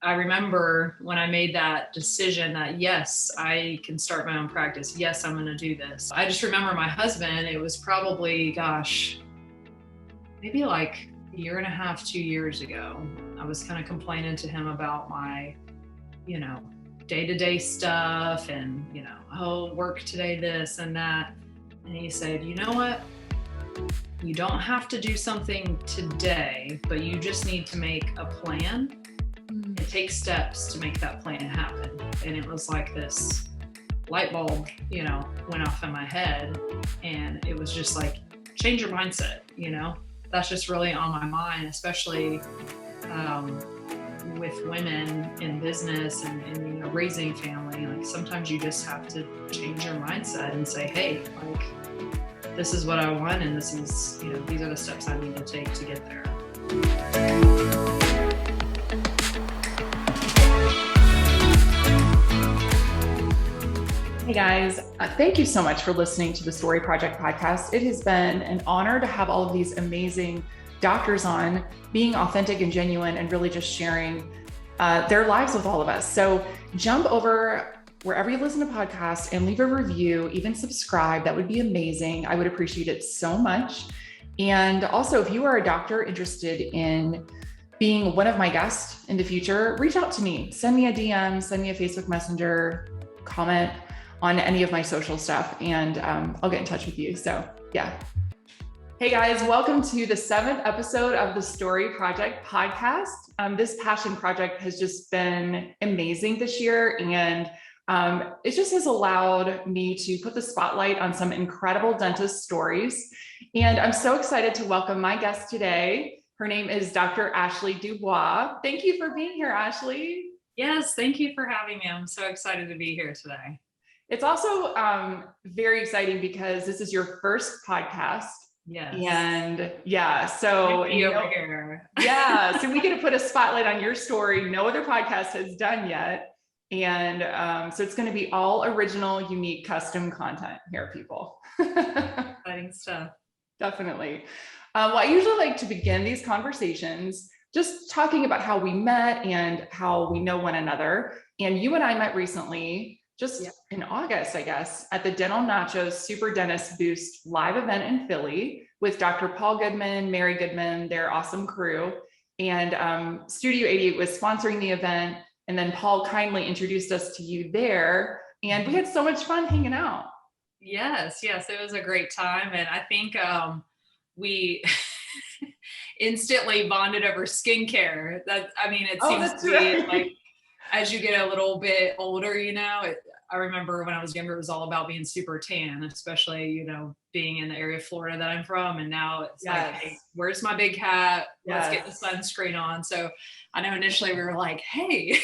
I remember when I made that decision that yes, I can start my own practice. Yes, I'm going to do this. I just remember my husband, it was probably, maybe like a year and a half, 2 years ago. I was kind of complaining to him about my, day-to-day stuff and, work today, this and that. And he said, you know what? You don't have to do something today, but you just need to make a plan and take steps to make that plan happen. And it was like this light bulb, went off in my head. And it was just like, change your mindset, That's just really on my mind, especially with women in business and raising family. Like sometimes you just have to change your mindset and say, hey, like this is what I want, and this is, these are the steps I need to take to get there. Hey guys, thank you so much for listening to the Story Project podcast. It has been an honor to have all of these amazing doctors on, being authentic and genuine and really just sharing their lives with all of us. So jump over wherever you listen to podcasts and leave a review, even subscribe. That would be amazing. I would appreciate it so much. And also, if you are a doctor interested in being one of my guests in the future, reach out to me. Send me a DM, send me a Facebook Messenger, comment on any of my social stuff, and I'll get in touch with you. So yeah. Hey guys, welcome to the 7th episode of the Story Project podcast. This passion project has just been amazing this year, and it just has allowed me to put the spotlight on some incredible dentist stories. And I'm so excited to welcome my guest today. Her name is Dr. Ashley Dubois. Thank you for being here, Ashley. Yes, thank you for having me. I'm so excited to be here today. It's also very exciting because this is your first podcast. Yes. And yeah, so over here. Yeah, so we get to put a spotlight on your story no other podcast has done yet. And so it's going to be all original, unique, custom content here, people. Exciting stuff. Definitely. Well, I usually like to begin these conversations just talking about how we met and how we know one another. And you and I met recently, in August, I guess, at the Dental Nachos Super Dentist Boost live event in Philly with Dr. Paul Goodman, Mary Goodman, their awesome crew. And Studio 88 was sponsoring the event. And then Paul kindly introduced us to you there. And we had so much fun hanging out. Yes, it was a great time. And I think we instantly bonded over skincare. It seems to be like, as you get a little bit older, I remember when I was younger, it was all about being super tan, especially, being in the area of Florida that I'm from. And now it's like, hey, where's my big hat? Let's get the sunscreen on. So I know initially we were like, hey,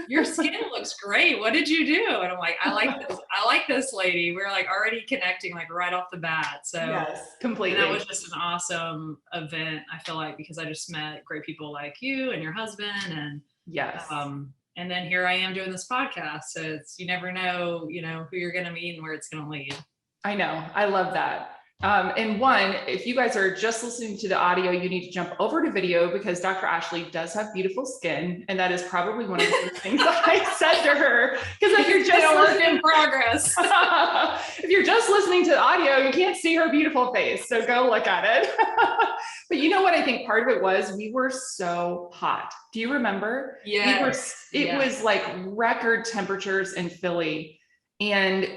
your skin looks great. What did you do? And I'm like, I like this lady. We were like already connecting like right off the bat. So yes, completely. And that was just an awesome event. I feel like, because I just met great people like you and your husband, and yes. And then here I am doing this podcast. So it's, you never know, who you're going to meet and where it's going to lead. I know. I love that. And one, if you guys are just listening to the audio, you need to jump over to video because Dr. Ashley does have beautiful skin. And that is probably one of the first things that I said to her. Because if you're just work in progress. If you're just listening to the audio, you can't see her beautiful face. So go look at it. But you know what I think part of it was? We were so hot. Do you remember? Yeah. It was like record temperatures in Philly. And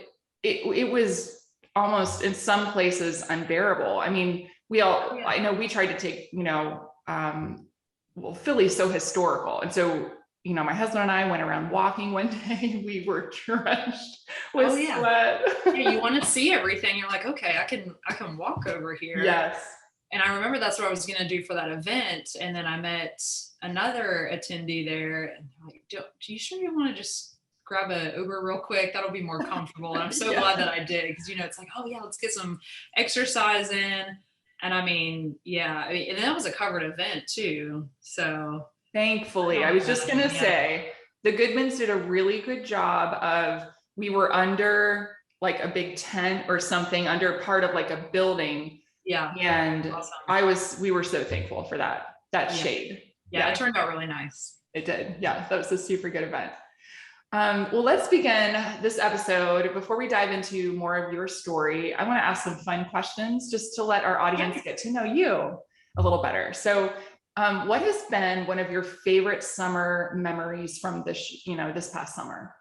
it was almost in some places unbearable. I mean, I know we tried to take, Philly's so historical. And so, my husband and I went around walking one day, we were drenched with sweat. Yeah, you want to see everything. You're like, okay, I can walk over here. Yes. And I remember that's what I was going to do for that event. And then I met another attendee there, and they're like, do you sure you want to just grab an Uber real quick? That'll be more comfortable. And I'm so glad that I did, because it's like, oh yeah, let's get some exercise in. And and that was a covered event too. So thankfully, I was just gonna say the Goodmans did a really good job of, we were under like a big tent or something, under part of like a building. Yeah. And awesome. We were so thankful for that shade. Yeah, it turned out really nice. It did. Yeah, that was a super good event. Well, let's begin this episode. Before we dive into more of your story, I want to ask some fun questions just to let our audience get to know you a little better. So, what has been one of your favorite summer memories from this past summer?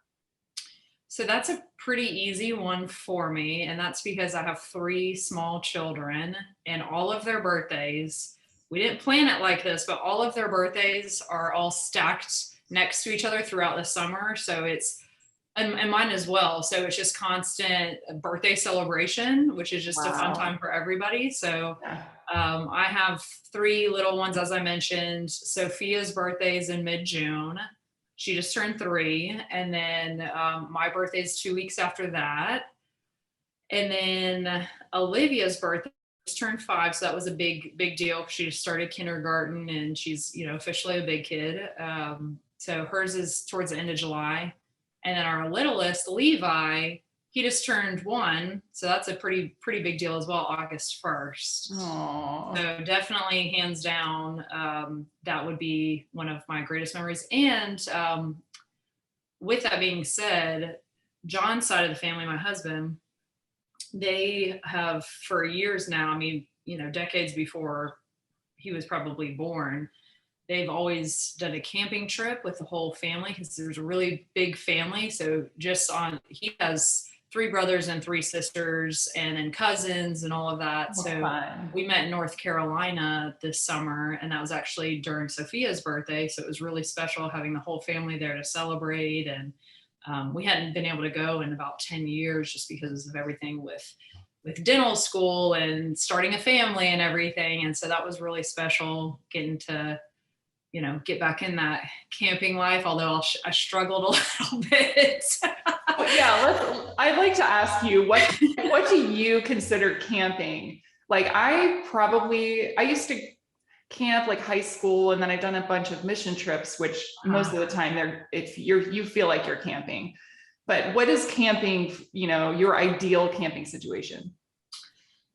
So that's a pretty easy one for me. And that's because I have 3 small children, and all of their birthdays, we didn't plan it like this, but all of their birthdays are all stacked next to each other throughout the summer. So and mine as well. So it's just constant birthday celebration, which is just a fun time for everybody. So I have 3 little ones, as I mentioned. Sophia's birthday is in mid-June. She just turned 3. And then my birthday is 2 weeks after that. And then Olivia's birthday just turned 5. So that was a big deal. She just started kindergarten, and she's, officially a big kid. So hers is towards the end of July. And then our littlest, Levi, he just turned 1. So that's a pretty big deal as well, August 1st. Aww. So definitely, hands down, that would be one of my greatest memories. And with that being said, John's side of the family, my husband, they have for years now, I mean, decades before he was probably born, they've always done a camping trip with the whole family, because there's a really big family. So he has 3 brothers and 3 sisters, and then cousins and all of that. Oh, so fun. We met in North Carolina this summer, and that was actually during Sophia's birthday. So it was really special having the whole family there to celebrate. And we hadn't been able to go in about 10 years just because of everything with dental school and starting a family and everything. And so that was really special, getting to get back in that camping life, although I struggled a little bit. Yeah, I'd like to ask you, what do you consider camping? Like I used to camp like high school, and then I've done a bunch of mission trips, which most of the time you feel like you're camping. But what is camping, your ideal camping situation?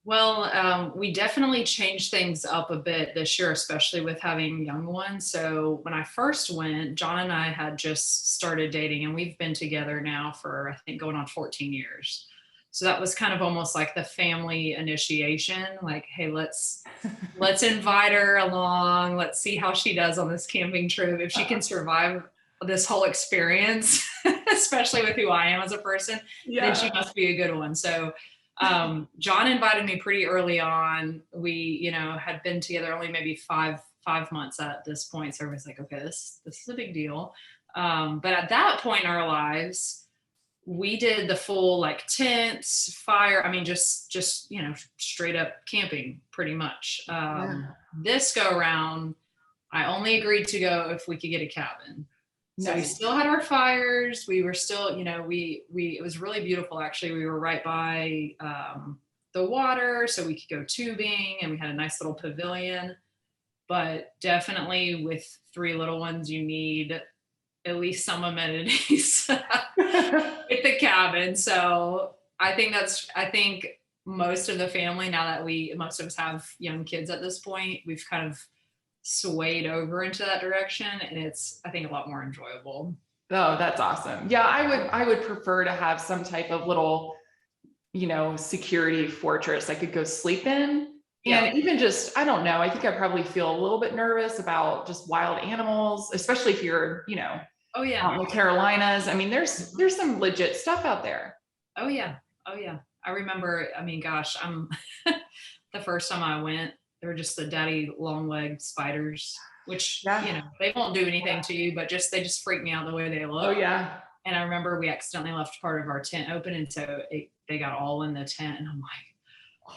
Well, we definitely changed things up a bit this year, especially with having young ones. So when I first went, John and I had just started dating, and we've been together now for, I think, going on 14 years. So that was kind of almost like the family initiation, like, hey, let's invite her along. Let's see how she does on this camping trip. If she can survive this whole experience, especially with who I am as a person, then she must be a good one. So John invited me pretty early on. We, had been together only maybe five months at this point. So everyone's like, okay, this is a big deal. But at that point in our lives, we did the full like tents, fire. I mean, just straight up camping pretty much. This go around, I only agreed to go if we could get a cabin. So we still had our fires. We were still, it was really beautiful. Actually, we were right by the water, so we could go tubing, and we had a nice little pavilion. But definitely with 3 little ones, you need at least some amenities with the cabin. So I think most of the family, now that most of us have young kids at this point, we've kind of swayed over into that direction, and it's, I think, a lot more enjoyable. Oh, that's awesome. Yeah, I would prefer to have some type of little, security fortress I could go sleep in. And even just, I don't know, I think I probably feel a little bit nervous about just wild animals, especially if you're, out in the Carolinas. I mean, there's some legit stuff out there. Oh yeah. I remember, the first time I went, they were just the daddy long-legged spiders, which, they won't do anything to you, but they just freak me out the way they look. Oh yeah. And I remember we accidentally left part of our tent open, and so they got all in the tent, and I'm like,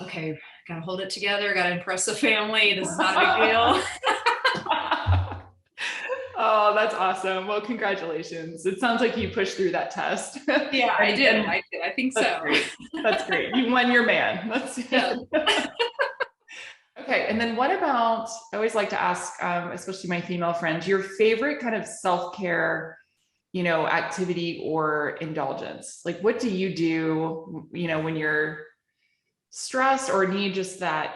okay, gotta hold it together, gotta impress the family. This is not a big deal. Oh, that's awesome. Well, congratulations. It sounds like you pushed through that test. Yeah, I did. I think so. Great. That's great. You won your man. Okay. And then what about, I always like to ask, especially my female friends, your favorite kind of self-care, activity or indulgence? Like, what do you do, when you're stressed or need just that,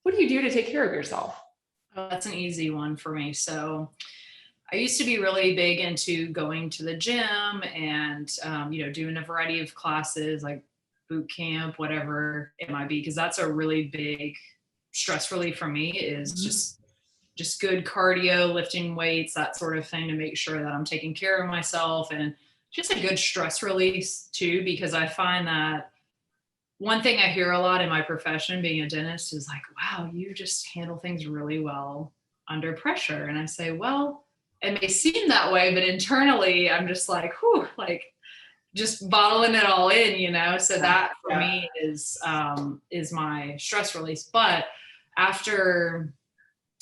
what do you do to take care of yourself? Oh, that's an easy one for me. So I used to be really big into going to the gym and, doing a variety of classes like boot camp, whatever it might be, because that's a really big stress relief for me is just good cardio, lifting weights, that sort of thing to make sure that I'm taking care of myself, and just a good stress release too, because I find that one thing I hear a lot in my profession being a dentist is like, wow, you just handle things really well under pressure. And I say, well, it may seem that way, but internally I'm just like, whew, like just bottling it all in. So that for me is my stress release. But after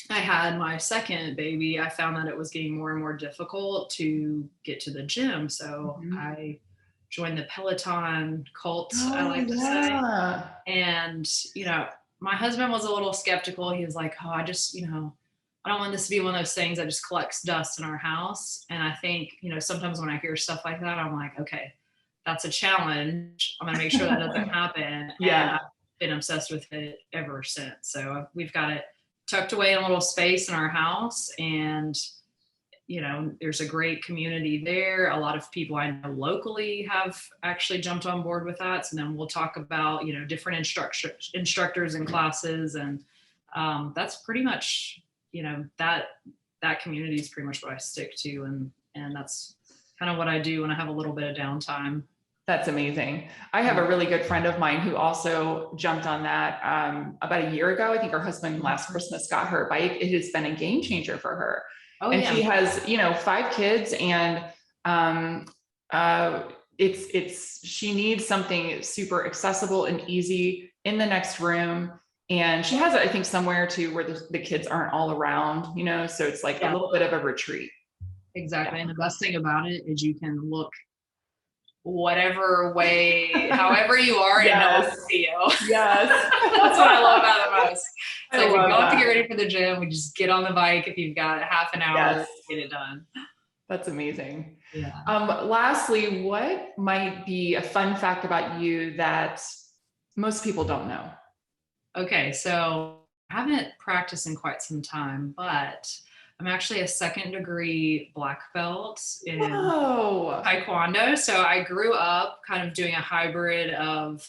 I had my second baby, I found that it was getting more and more difficult to get to the gym. So I joined the Peloton cult, I like to say. And, my husband was a little skeptical. He was like, oh, I don't want this to be one of those things that just collects dust in our house. And I think, sometimes when I hear stuff like that, I'm like, okay, that's a challenge. I'm going to make sure that doesn't happen. Yeah. And I've been obsessed with it ever since. So we've got it tucked away in a little space in our house, and there's a great community there. A lot of people I know locally have actually jumped on board with that. So then we'll talk about different instructors and classes, and that's pretty much that community is pretty much what I stick to, and that's kind of what I do when I have a little bit of downtime. That's amazing. I have a really good friend of mine who also jumped on that about a year ago. I think her husband last Christmas got her a bike. It has been a game changer for her. Oh, and she has, 5 kids, and she needs something super accessible and easy in the next room. And she has it, I think, somewhere too where the kids aren't all around, so it's like a little bit of a retreat. Exactly. Yeah. And the best thing about it is you can look whatever way, however you are, and no one will see you. Yes. That's what I love about it most. So if you don't have to get ready for the gym, we just get on the bike. If you've got half an hour, get it done. That's amazing. Yeah. Lastly, what might be a fun fact about you that most people don't know? Okay. So I haven't practiced in quite some time, but I'm actually a 2nd degree black belt in Taekwondo. So I grew up kind of doing a hybrid of,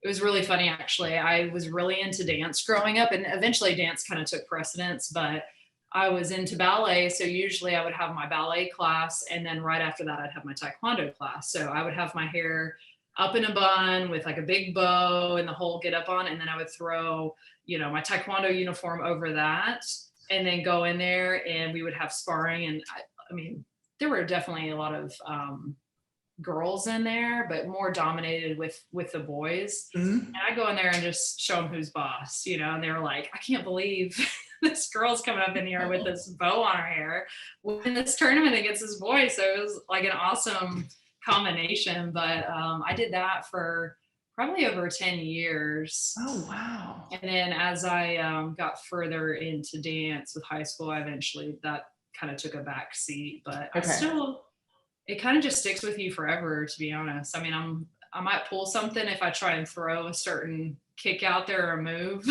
it was really funny actually. I was really into dance growing up, and eventually dance kind of took precedence, but I was into ballet. So usually I would have my ballet class, and then right after that I'd have my Taekwondo class. So I would have my hair up in a bun with like a big bow and the whole get up on, and then I would throw, my Taekwondo uniform over that, and then go in there and we would have sparring. And I mean, there were definitely a lot of girls in there, but more dominated with the boys. And I go in there and just show them who's boss, and they were like, I can't believe this girl's coming up in here with this bow on her hair in this tournament against this boy. So it was like an awesome combination. But I did that for probably over 10 years. Oh, wow. And then as I got further into dance with high school, that kind of took a back seat, but it kind of just sticks with you forever, to be honest. I mean, I might pull something if I try and throw a certain kick out there or move,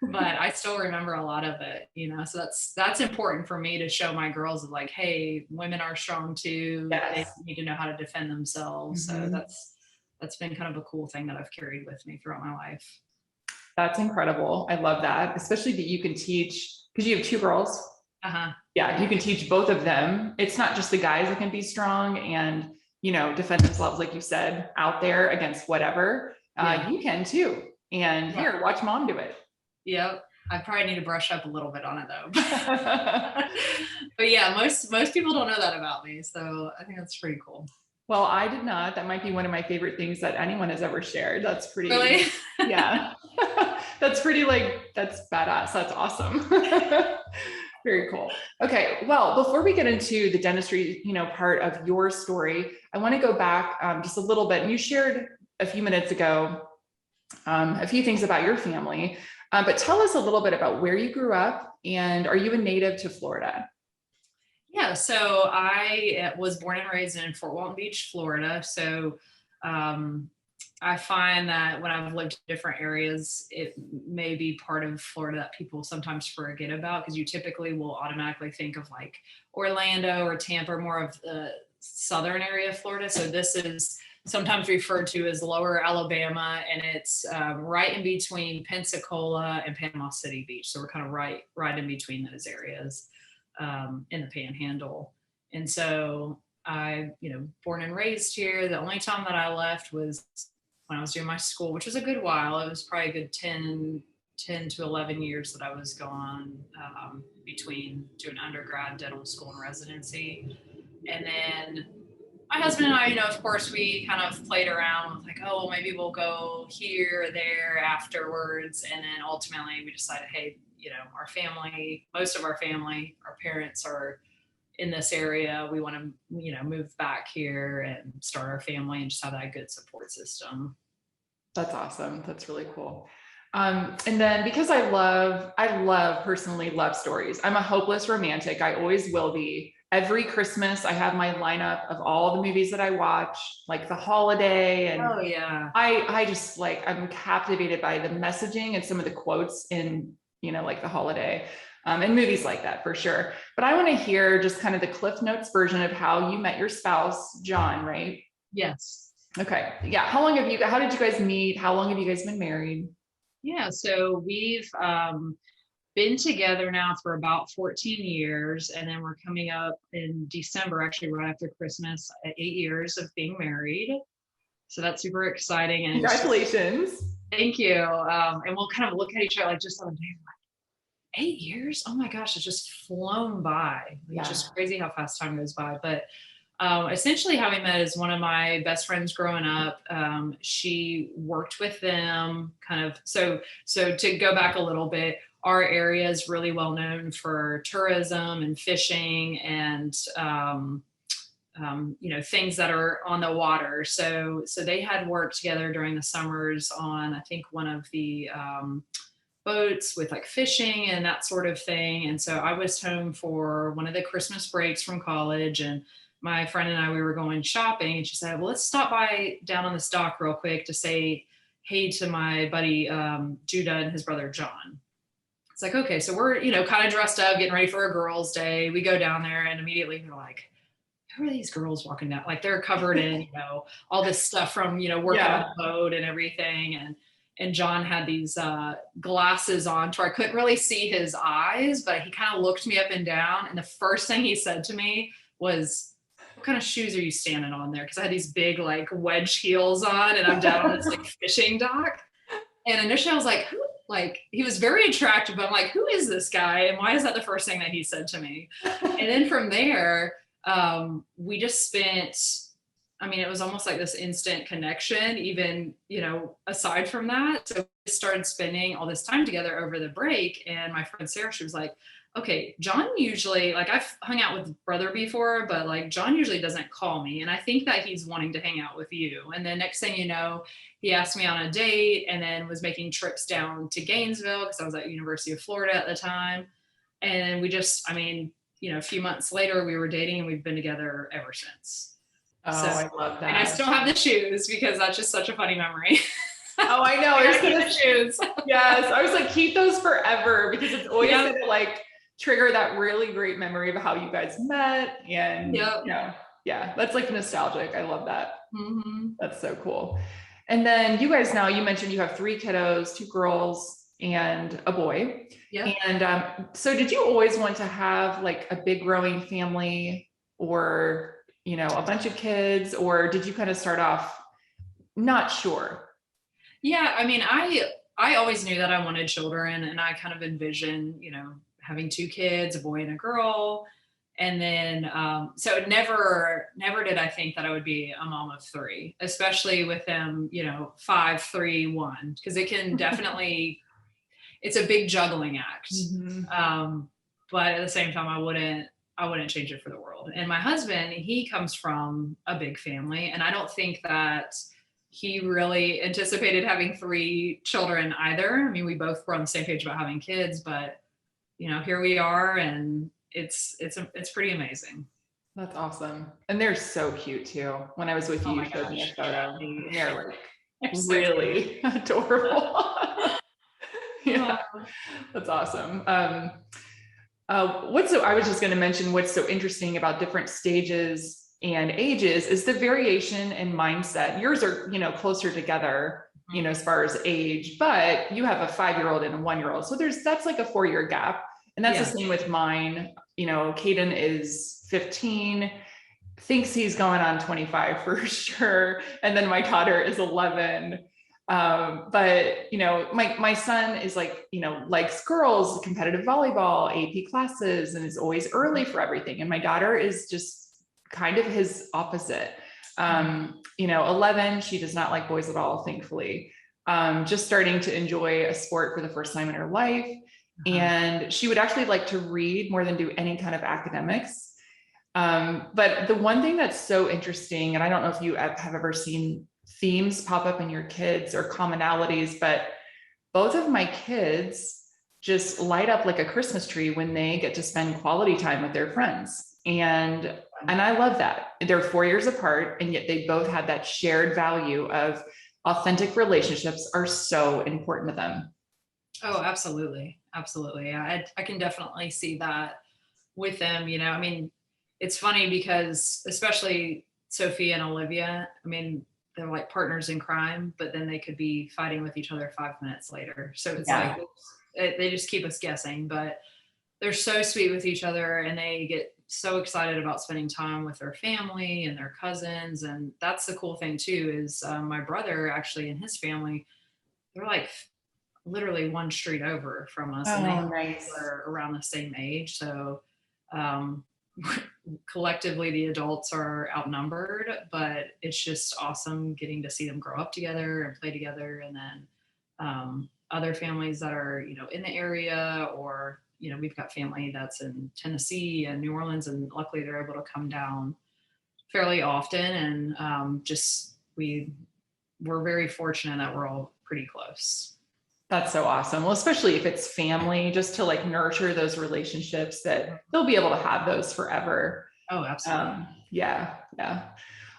but I still remember a lot of it, so that's important for me to show my girls like, hey, women are strong too. They need to know how to defend themselves. So that's been kind of a cool thing that I've carried with me throughout my life. That's incredible. I love that, especially that you can teach, because you have 2 girls. Yeah, you can teach both of them. It's not just the guys that can be strong and, defend themselves, like you said, out there against whatever. You can too. And here, watch mom do it. Yep. I probably need to brush up a little bit on it though. But yeah, most people don't know that about me. So I think that's pretty cool. Well, I did not. That might be one of my favorite things that anyone has ever shared. That's pretty, really? Yeah. That's pretty that's badass. That's awesome. Very cool. Okay. Well, before we get into the dentistry, part of your story, I want to go back just a little bit. You shared a few minutes ago a few things about your family, but tell us a little bit about where you grew up, and are you a native to Florida? Yeah, so I was born and raised in Fort Walton Beach, Florida. So I find that when I've lived in different areas, it may be part of Florida that people sometimes forget about, because you typically will automatically think of like Orlando or Tampa, more of the southern area of Florida. So this is sometimes referred to as Lower Alabama, and it's right in between Pensacola and Panama City Beach. So we're kind of right in between those areas in the Panhandle. And so I, born and raised here. The only time that I left was when I was doing my school, which was a good while. It was probably a good 10 to 11 years that I was gone between doing undergrad, dental school, and residency. And then my husband and I, of course, we kind of played around with like, oh, maybe we'll go here or there afterwards. And then ultimately we decided, hey, our family, most of our family, our parents are in this area. We want to, move back here and start our family and just have that good support system. That's awesome. That's really cool. And then because I personally love stories. I'm a hopeless romantic. I always will be. Every Christmas, I have my lineup of all the movies that I watch, like The Holiday. And oh yeah, I just I'm captivated by the messaging and some of the quotes in, like The Holiday. And movies like that for sure. But I want to hear just kind of the Cliff Notes version of how you met your spouse, John, right? Yes. Okay. Yeah. How did you guys meet? How long have you guys been married? Yeah. So we've been together now for about 14 years. And then we're coming up in December, actually right after Christmas, 8 years of being married. So that's super exciting. And congratulations. Thank you. And we'll kind of look at each other like just on a day, like, 8 years? Oh my gosh, it's just flown by. It's just crazy how fast time goes by. But essentially how we met is one of my best friends growing up. She worked with them kind of, so to go back a little bit, our area is really well known for tourism and fishing and, things that are on the water. So they had worked together during the summers on, I think, one of the, boats with like fishing and that sort of thing. And so I was home for one of the Christmas breaks from college, and my friend and I, we were going shopping, and she said, well, let's stop by down on this dock real quick to say hey to my buddy Judah and his brother John. It's like, okay, so we're kind of dressed up, getting ready for a girls' day. We go down there, and immediately we're like, who are these girls walking down? Like they're covered in all this stuff from working on the boat and everything. And John had these glasses on to where I couldn't really see his eyes, but he kind of looked me up and down. And the first thing he said to me was, what kind of shoes are you standing on there? Because I had these big like wedge heels on, and I'm down on this like fishing dock. And initially I was like, who? Like he was very attractive, but I'm like, who is this guy? And why is that the first thing that he said to me? And then from there, we just spent, it was almost like this instant connection, even, aside from that. So we started spending all this time together over the break. And my friend Sarah, she was like, okay, John usually, like I've hung out with brother before, but like John usually doesn't call me. And I think that he's wanting to hang out with you. And then next thing you know, he asked me on a date, and then was making trips down to Gainesville because I was at University of Florida at the time. And we just, a few months later we were dating, and we've been together ever since. Oh, so, I love that. And I still have the shoes because that's just such a funny memory. Oh, I know. I keep the shoes. Yes. I was like, keep those forever, because it's always going to like trigger that really great memory of how you guys met. And that's like nostalgic. I love that. Mm-hmm. That's so cool. And then you guys you mentioned you have 3 kiddos, 2 girls and a boy. Yeah. And so did you always want to have like a big growing family, or a bunch of kids, or did you kind of start off not sure? Yeah. I always knew that I wanted children, and I kind of envisioned, having 2 kids, a boy and a girl. And then, so never did I think that I would be a mom of 3, especially with them, 5, 3, 1, because it can definitely, it's a big juggling act. Mm-hmm. But at the same time, I wouldn't change it for the world. And my husband, he comes from a big family, and I don't think that he really anticipated having 3 children either. We both were on the same page about having kids, but here we are, and it's pretty amazing. That's awesome. And they're so cute too. When I was with you, you showed me a photo. They're like Really adorable. Yeah, that's awesome. I was just going to mention what's so interesting about different stages and ages is the variation in mindset. Yours are, closer together, as far as age, but you have a 5-year-old and a 1-year-old. So that's like a 4-year gap. And that's the same with mine. Caden is 15, thinks he's going on 25 for sure. And then my daughter is 11. But my son is like, likes girls, competitive volleyball, AP classes, and is always early for everything. And my daughter is just kind of his opposite. 11, she does not like boys at all, thankfully. Just starting to enjoy a sport for the first time in her life. And she would actually like to read more than do any kind of academics. But the one thing that's so interesting, and I don't know if you have ever seen themes pop up in your kids or commonalities, but both of my kids just light up like a Christmas tree when they get to spend quality time with their friends. And I love that. They're 4 years apart, and yet they both had that shared value of authentic relationships are so important to them. Oh, absolutely. Absolutely. Yeah, I can definitely see that with them. It's funny because especially Sophie and Olivia, they're like partners in crime, but then they could be fighting with each other 5 minutes later. So it's like, they just keep us guessing, but they're so sweet with each other, and they get so excited about spending time with their family and their cousins. And that's the cool thing too, is my brother actually and his family, they're like literally one street over from us, and they are around the same age. So collectively the adults are outnumbered, but it's just awesome getting to see them grow up together and play together. And then other families that are in the area, or we've got family that's in Tennessee and New Orleans, and luckily they're able to come down fairly often. And we're very fortunate that we're all pretty close. That's so awesome. Well, especially if it's family, just to like nurture those relationships that they'll be able to have those forever. Oh, absolutely. Yeah.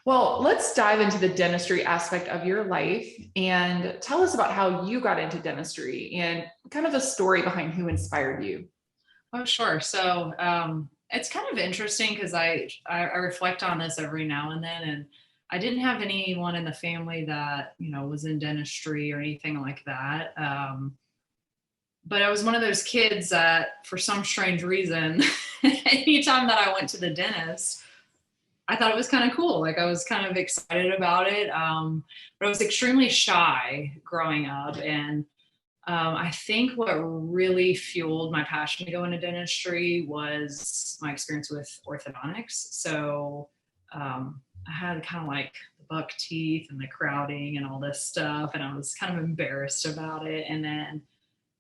Well, let's dive into the dentistry aspect of your life and tell us about how you got into dentistry and kind of the story behind who inspired you. Oh, sure. So it's kind of interesting because I reflect on this every now and then, and I didn't have anyone in the family that, was in dentistry or anything like that. But I was one of those kids that, for some strange reason, anytime that I went to the dentist, I thought it was kind of cool. Like, I was kind of excited about it. But I was extremely shy growing up. And I think what really fueled my passion to go into dentistry was my experience with orthodontics. So I had kind of like the buck teeth and the crowding and all this stuff, and I was kind of embarrassed about it. And then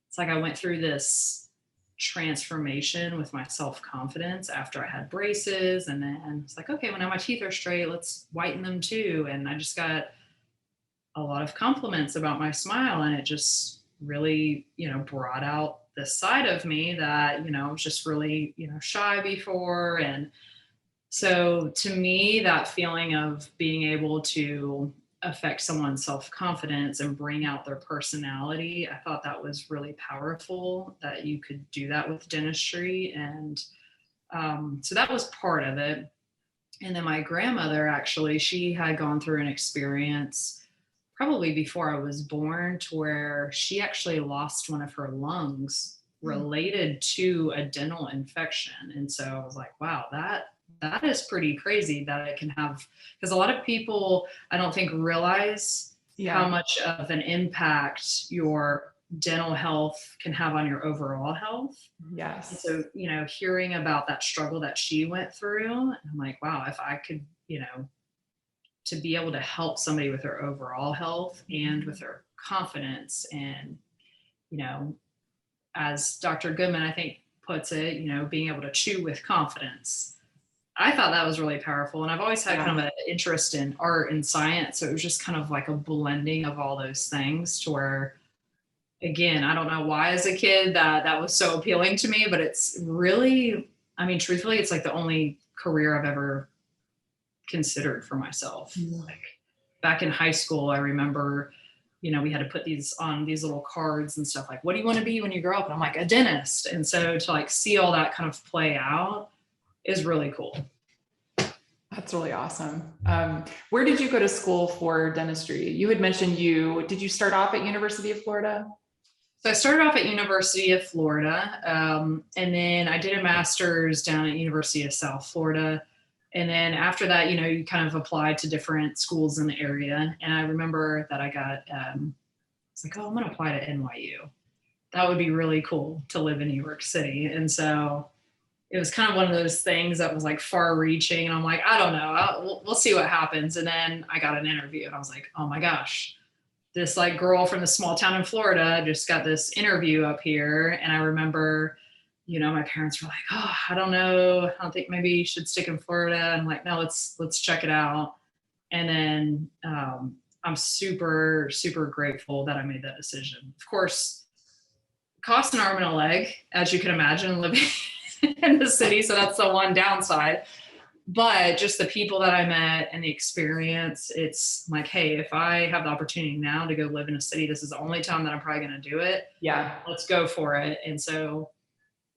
it's like I went through this transformation with my self-confidence after I had braces, and then it's like, okay, well, now my teeth are straight, let's whiten them too. And I just got a lot of compliments about my smile, and it just really, brought out this side of me that, was just really, shy before. And so to me, that feeling of being able to affect someone's self-confidence and bring out their personality, I thought that was really powerful, that you could do that with dentistry. And so that was part of it. And then my grandmother, actually, she had gone through an experience probably before I was born, to where she actually lost one of her lungs related to a dental infection. And so I was like, wow, that is pretty crazy that it can have, because a lot of people, I don't think, realize how much of an impact your dental health can have on your overall health. Yes. And so, hearing about that struggle that she went through, I'm like, wow, if I could, to be able to help somebody with their overall health and with their confidence, and, as Dr. Goodman, I think, puts it, being able to chew with confidence. I thought that was really powerful. And I've always had kind of an interest in art and science. So it was just kind of like a blending of all those things, to where, again, I don't know why as a kid that was so appealing to me, but it's really, truthfully, it's like the only career I've ever considered for myself. back in high school, I remember, we had to put these on these little cards and stuff like, what do you want to be when you grow up? And I'm like, a dentist. And so to like see all that kind of play out is really cool. That's really awesome. Where did you go to school for dentistry? You had mentioned did you start off at University of Florida? So I started off at University of Florida, and then I did a master's down at University of South Florida. And then after that, you kind of applied to different schools in the area. And I remember that I got, it's like, oh, I'm going to apply to NYU. That would be really cool to live in New York City. And so it was kind of one of those things that was like far reaching. And I'm like, I don't know, we'll see what happens. And then I got an interview and I was like, oh my gosh, this like girl from the small town in Florida just got this interview up here. And I remember, my parents were like, oh, I don't know. I don't think maybe you should stick in Florida. I'm like, no, let's check it out. And then I'm super, super grateful that I made that decision. Of course, cost an arm and a leg, as you can imagine, living in the city. So that's the one downside. But just the people that I met and the experience, it's like, hey, if I have the opportunity now to go live in a city, this is the only time that I'm probably going to do it. Yeah. Let's go for it. And so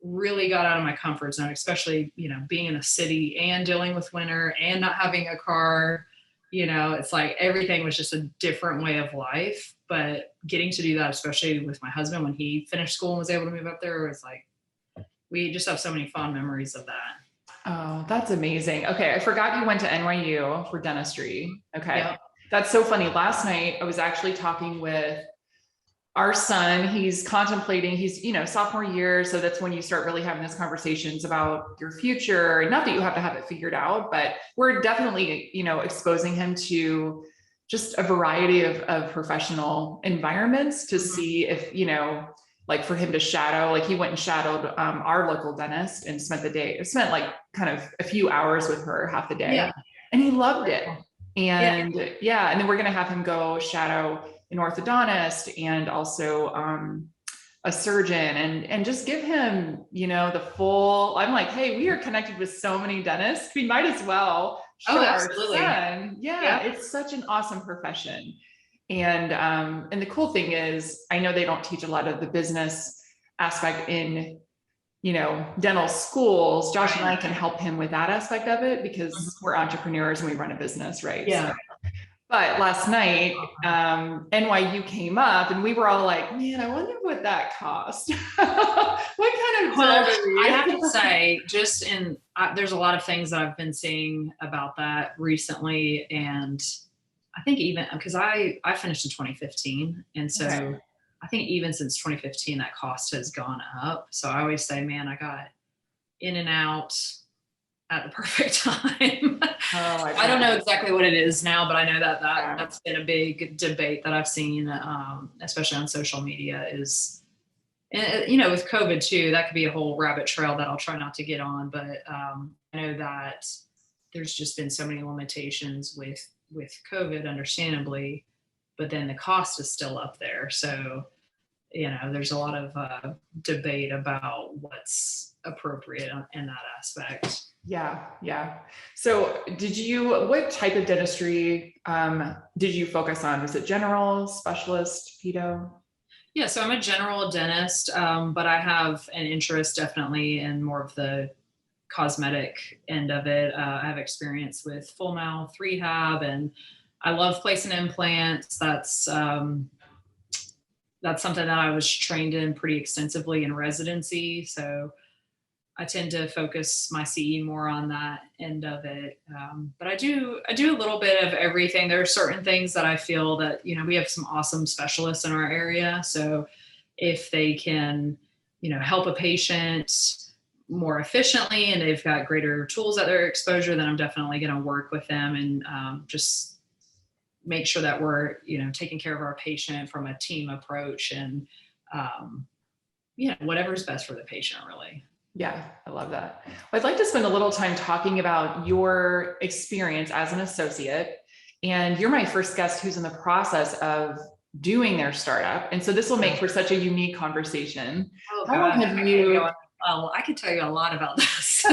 really got out of my comfort zone, especially, being in a city and dealing with winter and not having a car, it's like everything was just a different way of life. But getting to do that, especially with my husband, when he finished school and was able to move up there, it was like, we just have so many fond memories of that. Oh, that's amazing. Okay. I forgot you went to NYU for dentistry. Okay. Yep. That's so funny. Last night I was actually talking with our son. He's contemplating, he's, sophomore year. So that's when you start really having these conversations about your future. Not that you have to have it figured out, but we're definitely, exposing him to just a variety of professional environments to see if, like for him to shadow, like he went and shadowed our local dentist and spent like kind of a few hours with her, half the day. Yeah. And he loved it. And and then we're going to have him go shadow an orthodontist and also a surgeon and just give him, the full, I'm like, hey, we are connected with so many dentists. We might as well show our son. Yeah, it's such an awesome profession. And the cool thing is, I know they don't teach a lot of the business aspect in, dental schools. Josh and I can help him with that aspect of it because we're entrepreneurs and we run a business, right? Yeah. So, but last night, NYU came up and we were all like, man, I wonder what that cost. What kind of I have to say, there's a lot of things that I've been seeing about that recently. And I think even because I finished in 2015. And so I think even since 2015, that cost has gone up. So I always say, man, I got in and out at the perfect time. I don't know exactly what it is now, but I know that's been a big debate that I've seen, especially on social media is, with COVID too, that could be a whole rabbit trail that I'll try not to get on. But I know that there's just been so many limitations with COVID, understandably, but then the cost is still up there. So, there's a lot of debate about what's appropriate in that aspect. Yeah. So what type of dentistry did you focus on? Was it general, specialist, pedo? Yeah, so I'm a general dentist, but I have an interest definitely in more of the cosmetic end of it. I have experience with full mouth rehab and I love placing implants. That's something that I was trained in pretty extensively in residency. So I tend to focus my CE more on that end of it. But I do a little bit of everything. There are certain things that I feel that, we have some awesome specialists in our area. So if they can, help a patient more efficiently and they've got greater tools at their exposure, then I'm definitely going to work with them and just make sure that we're, taking care of our patient from a team approach and, whatever's best for the patient, really. Yeah, I love that. Well, I'd like to spend a little time talking about your experience as an associate. And you're my first guest who's in the process of doing their startup. And so this will make for such a unique conversation. Oh, how long have you... I could tell you a lot about this.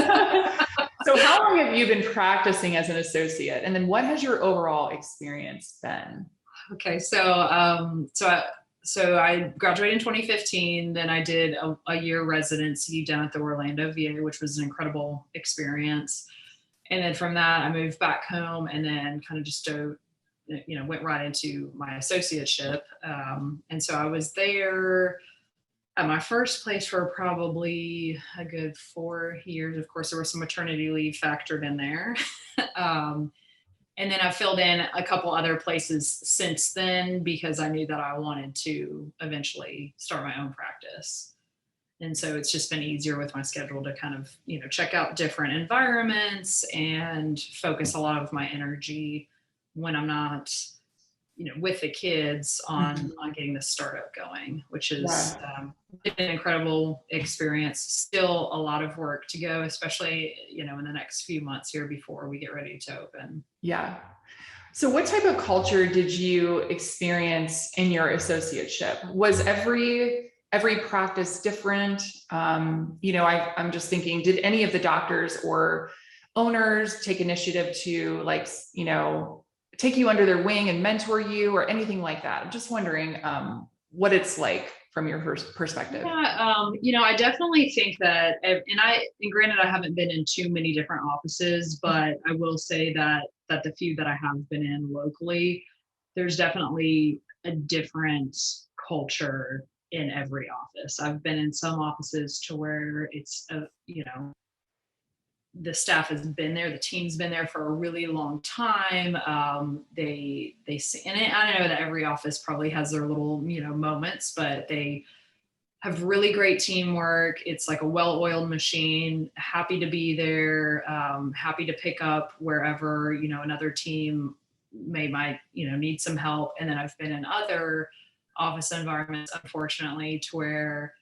So how long have you been practicing as an associate? And then what has your overall experience been? Okay. So I graduated in 2015. Then I did a year residency down at the Orlando VA, which was an incredible experience. And then from that, I moved back home and then kind of just went right into my associateship. And so I was there at my first place for probably a good 4 years. Of course, there was some maternity leave factored in there. And then I filled in a couple other places since then because I knew that I wanted to eventually start my own practice. And so it's just been easier with my schedule to kind of, check out different environments and focus a lot of my energy when I'm not, with the kids on getting the startup going, which is an incredible experience. Still a lot of work to go, especially, in the next few months here before we get ready to open. Yeah. So what type of culture did you experience in your associateship? Was every practice different? I'm just thinking, did any of the doctors or owners take initiative to take you under their wing and mentor you or anything like that? I'm just wondering what it's like from your perspective. Yeah, I definitely think that, and granted, I haven't been in too many different offices, but I will say that the few that I have been in locally, there's definitely a different culture in every office. I've been in some offices to where it's the staff has been there, the team's been there for a really long time. They and I know that every office probably has their little, moments, but they have really great teamwork. It's like a well-oiled machine, happy to be there, happy to pick up wherever, another team might need some help. And then I've been in other office environments, unfortunately, to where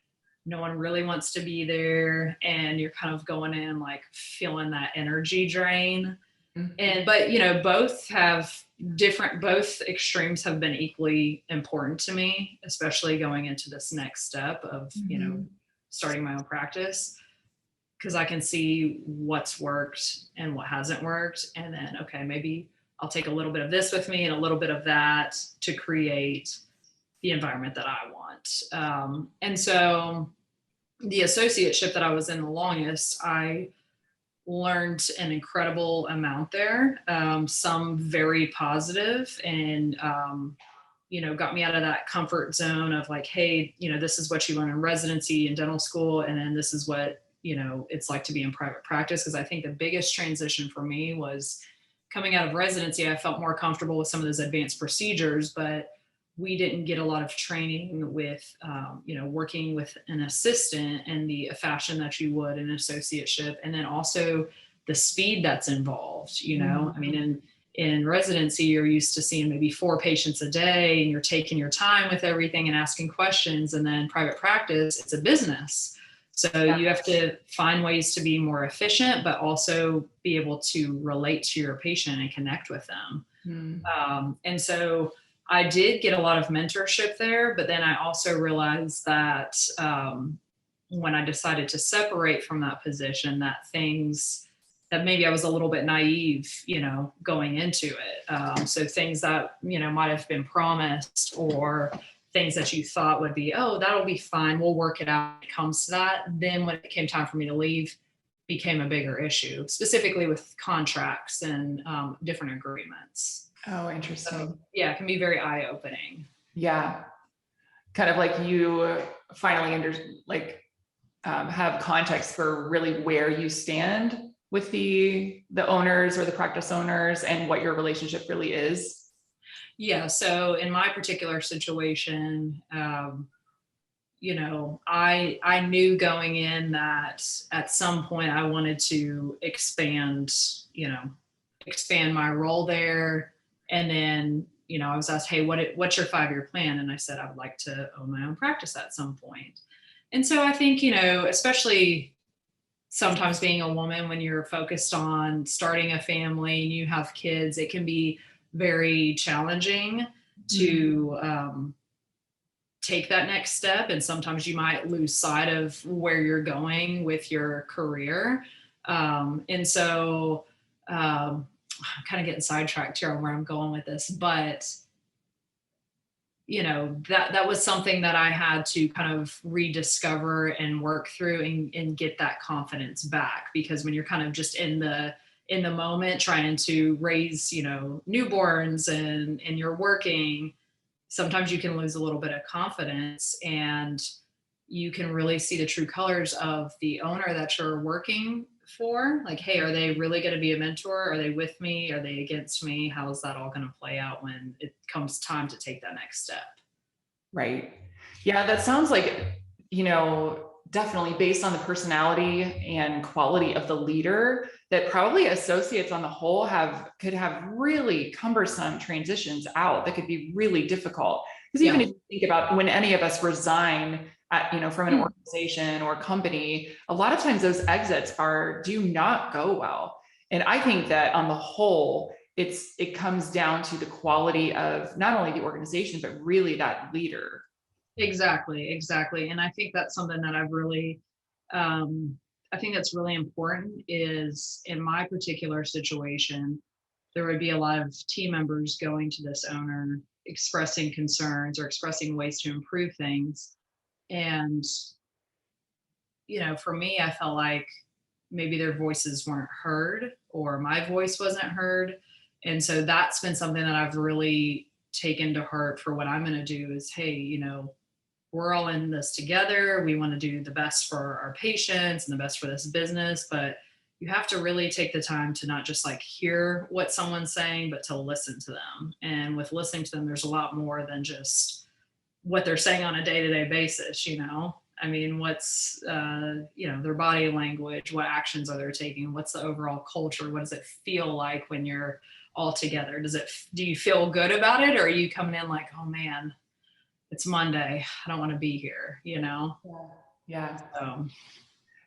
no one really wants to be there and you're kind of going in like feeling that energy drain. But both extremes have been equally important to me, especially going into this next step of starting my own practice, because I can see what's worked and what hasn't worked, and then maybe I'll take a little bit of this with me and a little bit of that to create the environment that I want. And so the associateship that I was in the longest, I learned an incredible amount there, some very positive, and got me out of that comfort zone of like, hey, this is what you learn in residency and dental school, and then this is what it's like to be in private practice. Because I think the biggest transition for me was coming out of residency. I felt more comfortable with some of those advanced procedures, but we didn't get a lot of training with, working with an assistant in the fashion that you would in an associateship. And then also the speed that's involved, I mean, in residency, you're used to seeing maybe 4 patients a day and you're taking your time with everything and asking questions. And then private practice, it's a business. So you have to find ways to be more efficient, but also be able to relate to your patient and connect with them. And so I did get a lot of mentorship there, but then I also realized that when I decided to separate from that position, that maybe I was a little bit naive, going into it. So things that, might have been promised, or things that you thought would be, oh, that'll be fine, we'll work it out when it comes to that. Then when it came time for me to leave, became a bigger issue, specifically with contracts and different agreements. Oh, interesting. So, yeah, it can be very eye-opening. Yeah. Kind of like you finally have context for really where you stand with the owners or the practice owners and what your relationship really is. Yeah. So in my particular situation, I knew going in that at some point I wanted to expand my role there. And then, I was asked, hey, what's your 5-year plan? And I said, I would like to own my own practice at some point. And so I think, especially sometimes being a woman, when you're focused on starting a family and you have kids, it can be very challenging to take that next step. And sometimes you might lose sight of where you're going with your career. And so I'm kind of getting sidetracked here on where I'm going with this, but that was something that I had to kind of rediscover and work through and get that confidence back, because when you're kind of just in the moment trying to raise, newborns and you're working, sometimes you can lose a little bit of confidence, and you can really see the true colors of the owner that you're working for. Like, hey, are they really going to be a mentor? Are they with me? Are they against me? How is that all going to play out when it comes time to take that next step? Right. Yeah, that sounds like, definitely based on the personality and quality of the leader, that probably associates on the whole could have really cumbersome transitions out that could be really difficult. Because even if you think about when any of us resign from an organization or company, a lot of times those exits do not go well. And I think that on the whole, it comes down to the quality of not only the organization, but really that leader. Exactly. And I think that's something that I've really, I think that's really important, is in my particular situation, there would be a lot of team members going to this owner expressing concerns or expressing ways to improve things. And, for me, I felt like maybe their voices weren't heard, or my voice wasn't heard. And so that's been something that I've really taken to heart for what I'm going to do is, hey, we're all in this together. We want to do the best for our patients and the best for this business, but you have to really take the time to not just like hear what someone's saying, but to listen to them. And with listening to them, there's a lot more than just what they're saying on a day-to-day basis. I mean, what's, their body language, what actions are they taking? What's the overall culture? What does it feel like when you're all together? Do you feel good about it? Or are you coming in like, oh man, it's Monday, I don't want to be here, Yeah. So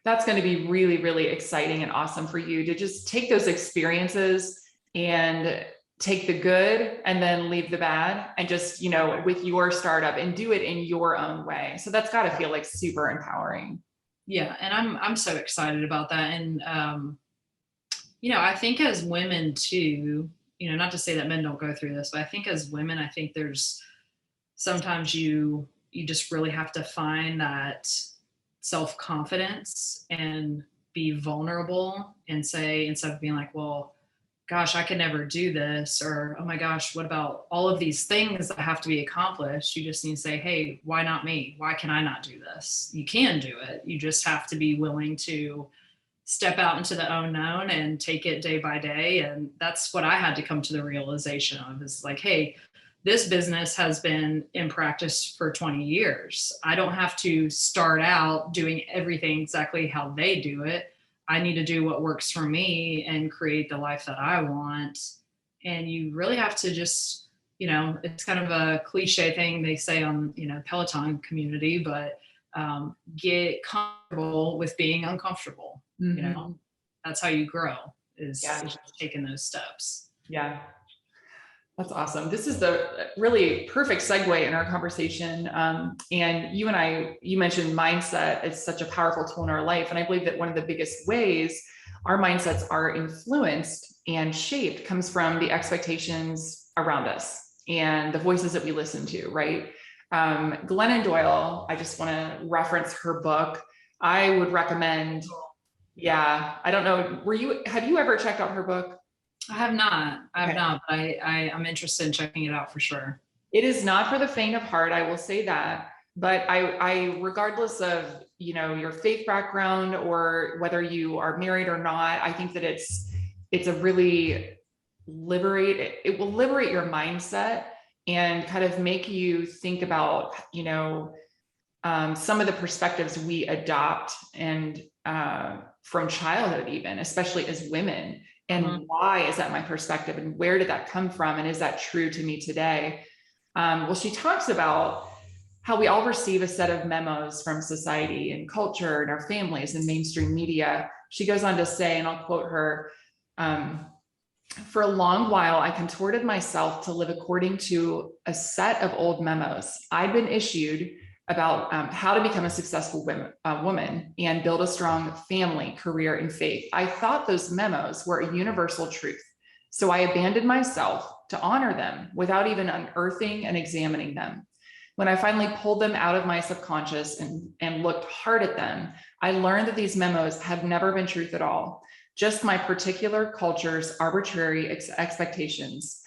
that's going to be really, really exciting and awesome for you to just take those experiences and take the good and then leave the bad, and just, with your startup, and do it in your own way. So that's got to feel like super empowering. Yeah. And I'm so excited about that. And, I think as women too, not to say that men don't go through this, but I think as women, I think there's sometimes you just really have to find that self-confidence and be vulnerable and say, instead of being like, well, gosh, I can never do this, or, oh my gosh, what about all of these things that have to be accomplished? You just need to say, hey, why not me? Why can I not do this? You can do it. You just have to be willing to step out into the unknown and take it day by day. And that's what I had to come to the realization of, is like, hey, this business has been in practice for 20 years. I don't have to start out doing everything exactly how they do it. I need to do what works for me and create the life that I want. And you really have to just, it's kind of a cliche thing they say on, Peloton community, but get comfortable with being uncomfortable. Mm-hmm. That's how you grow, is just taking those steps. Yeah. That's awesome. This is the really perfect segue in our conversation. And you mentioned mindset is such a powerful tool in our life. And I believe that one of the biggest ways our mindsets are influenced and shaped comes from the expectations around us and the voices that we listen to, right? Glennon Doyle, I just want to reference her book. I would recommend, I don't know, have you ever checked out her book? I have not. But I'm interested in checking it out for sure. It is not for the faint of heart, I will say that. But I regardless of, your faith background or whether you are married or not, I think that it's a really it will liberate your mindset and kind of make you think about, some of the perspectives we adopt and from childhood, even, especially as women. And why is that my perspective? And where did that come from? And is that true to me today? Well, she talks about how we all receive a set of memos from society and culture and our families and mainstream media. She goes on to say, and I'll quote her, for a long while, I contorted myself to live according to a set of old memos I'd been issued about how to become a successful woman and build a strong family, career, and faith. I thought those memos were a universal truth. So I abandoned myself to honor them without even unearthing and examining them. When I finally pulled them out of my subconscious and looked hard at them, I learned that these memos have never been truth at all, just my particular culture's arbitrary expectations.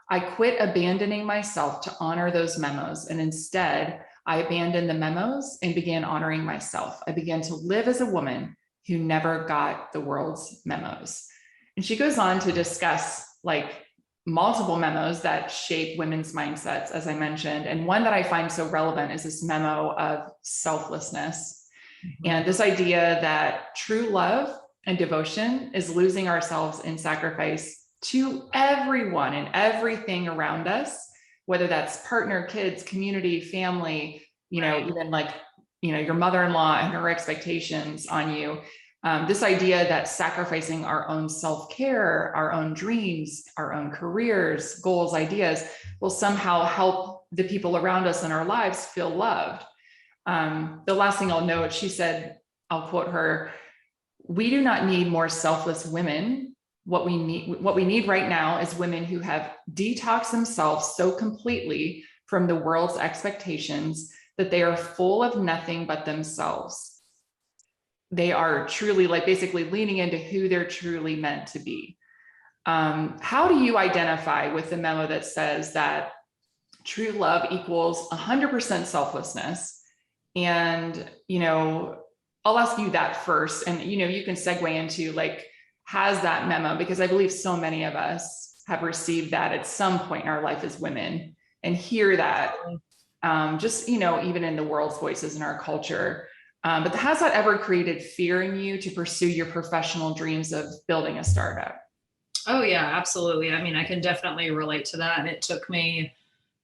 I quit abandoning myself to honor those memos, and instead, I abandoned the memos and began honoring myself. I began to live as a woman who never got the world's memos. And she goes on to discuss like multiple memos that shape women's mindsets, as I mentioned. And one that I find so relevant is this memo of selflessness. And this idea that true love and devotion is losing ourselves in sacrifice to everyone and everything around us, whether that's partner, kids, community, family, even like, your mother-in-law and her expectations on you. This idea that sacrificing our own self-care, our own dreams, our own careers, goals, ideas will somehow help the people around us in our lives feel loved. The last thing I'll note, she said, I'll quote her, "We do not need more selfless women. What we need right now is women who have detoxed themselves so completely from the world's expectations that they are full of nothing but themselves. They are truly basically leaning into who they're truly meant to be." How do you identify with the memo that says that true love equals 100% selflessness? And, I'll ask you that first, and, you can segue into has that memo, because I believe so many of us have received that at some point in our life as women and hear that just, even in the world's voices in our culture. But has that ever created fear in you to pursue your professional dreams of building a startup? Oh yeah, absolutely. I mean, I can definitely relate to that. And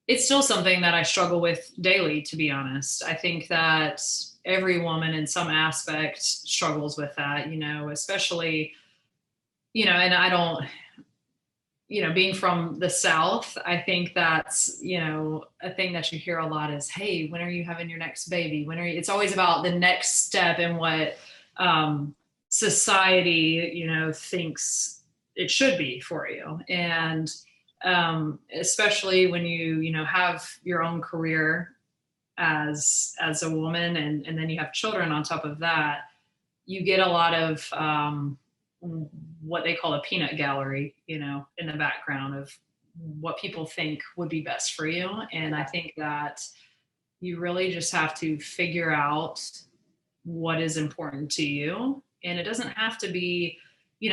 it's still something that I struggle with daily, to be honest. I think that every woman in some aspect struggles with that, especially, and I don't, being from the South, I think that's, a thing that you hear a lot is, hey, when are you having your next baby? It's always about the next step and what society, thinks it should be for you. And especially when you, have your own career as a woman and then you have children on top of that, you get a lot of what they call a peanut gallery, in the background of what people think would be best for you. And I think that you really just have to figure out what is important to you. And it doesn't have to be,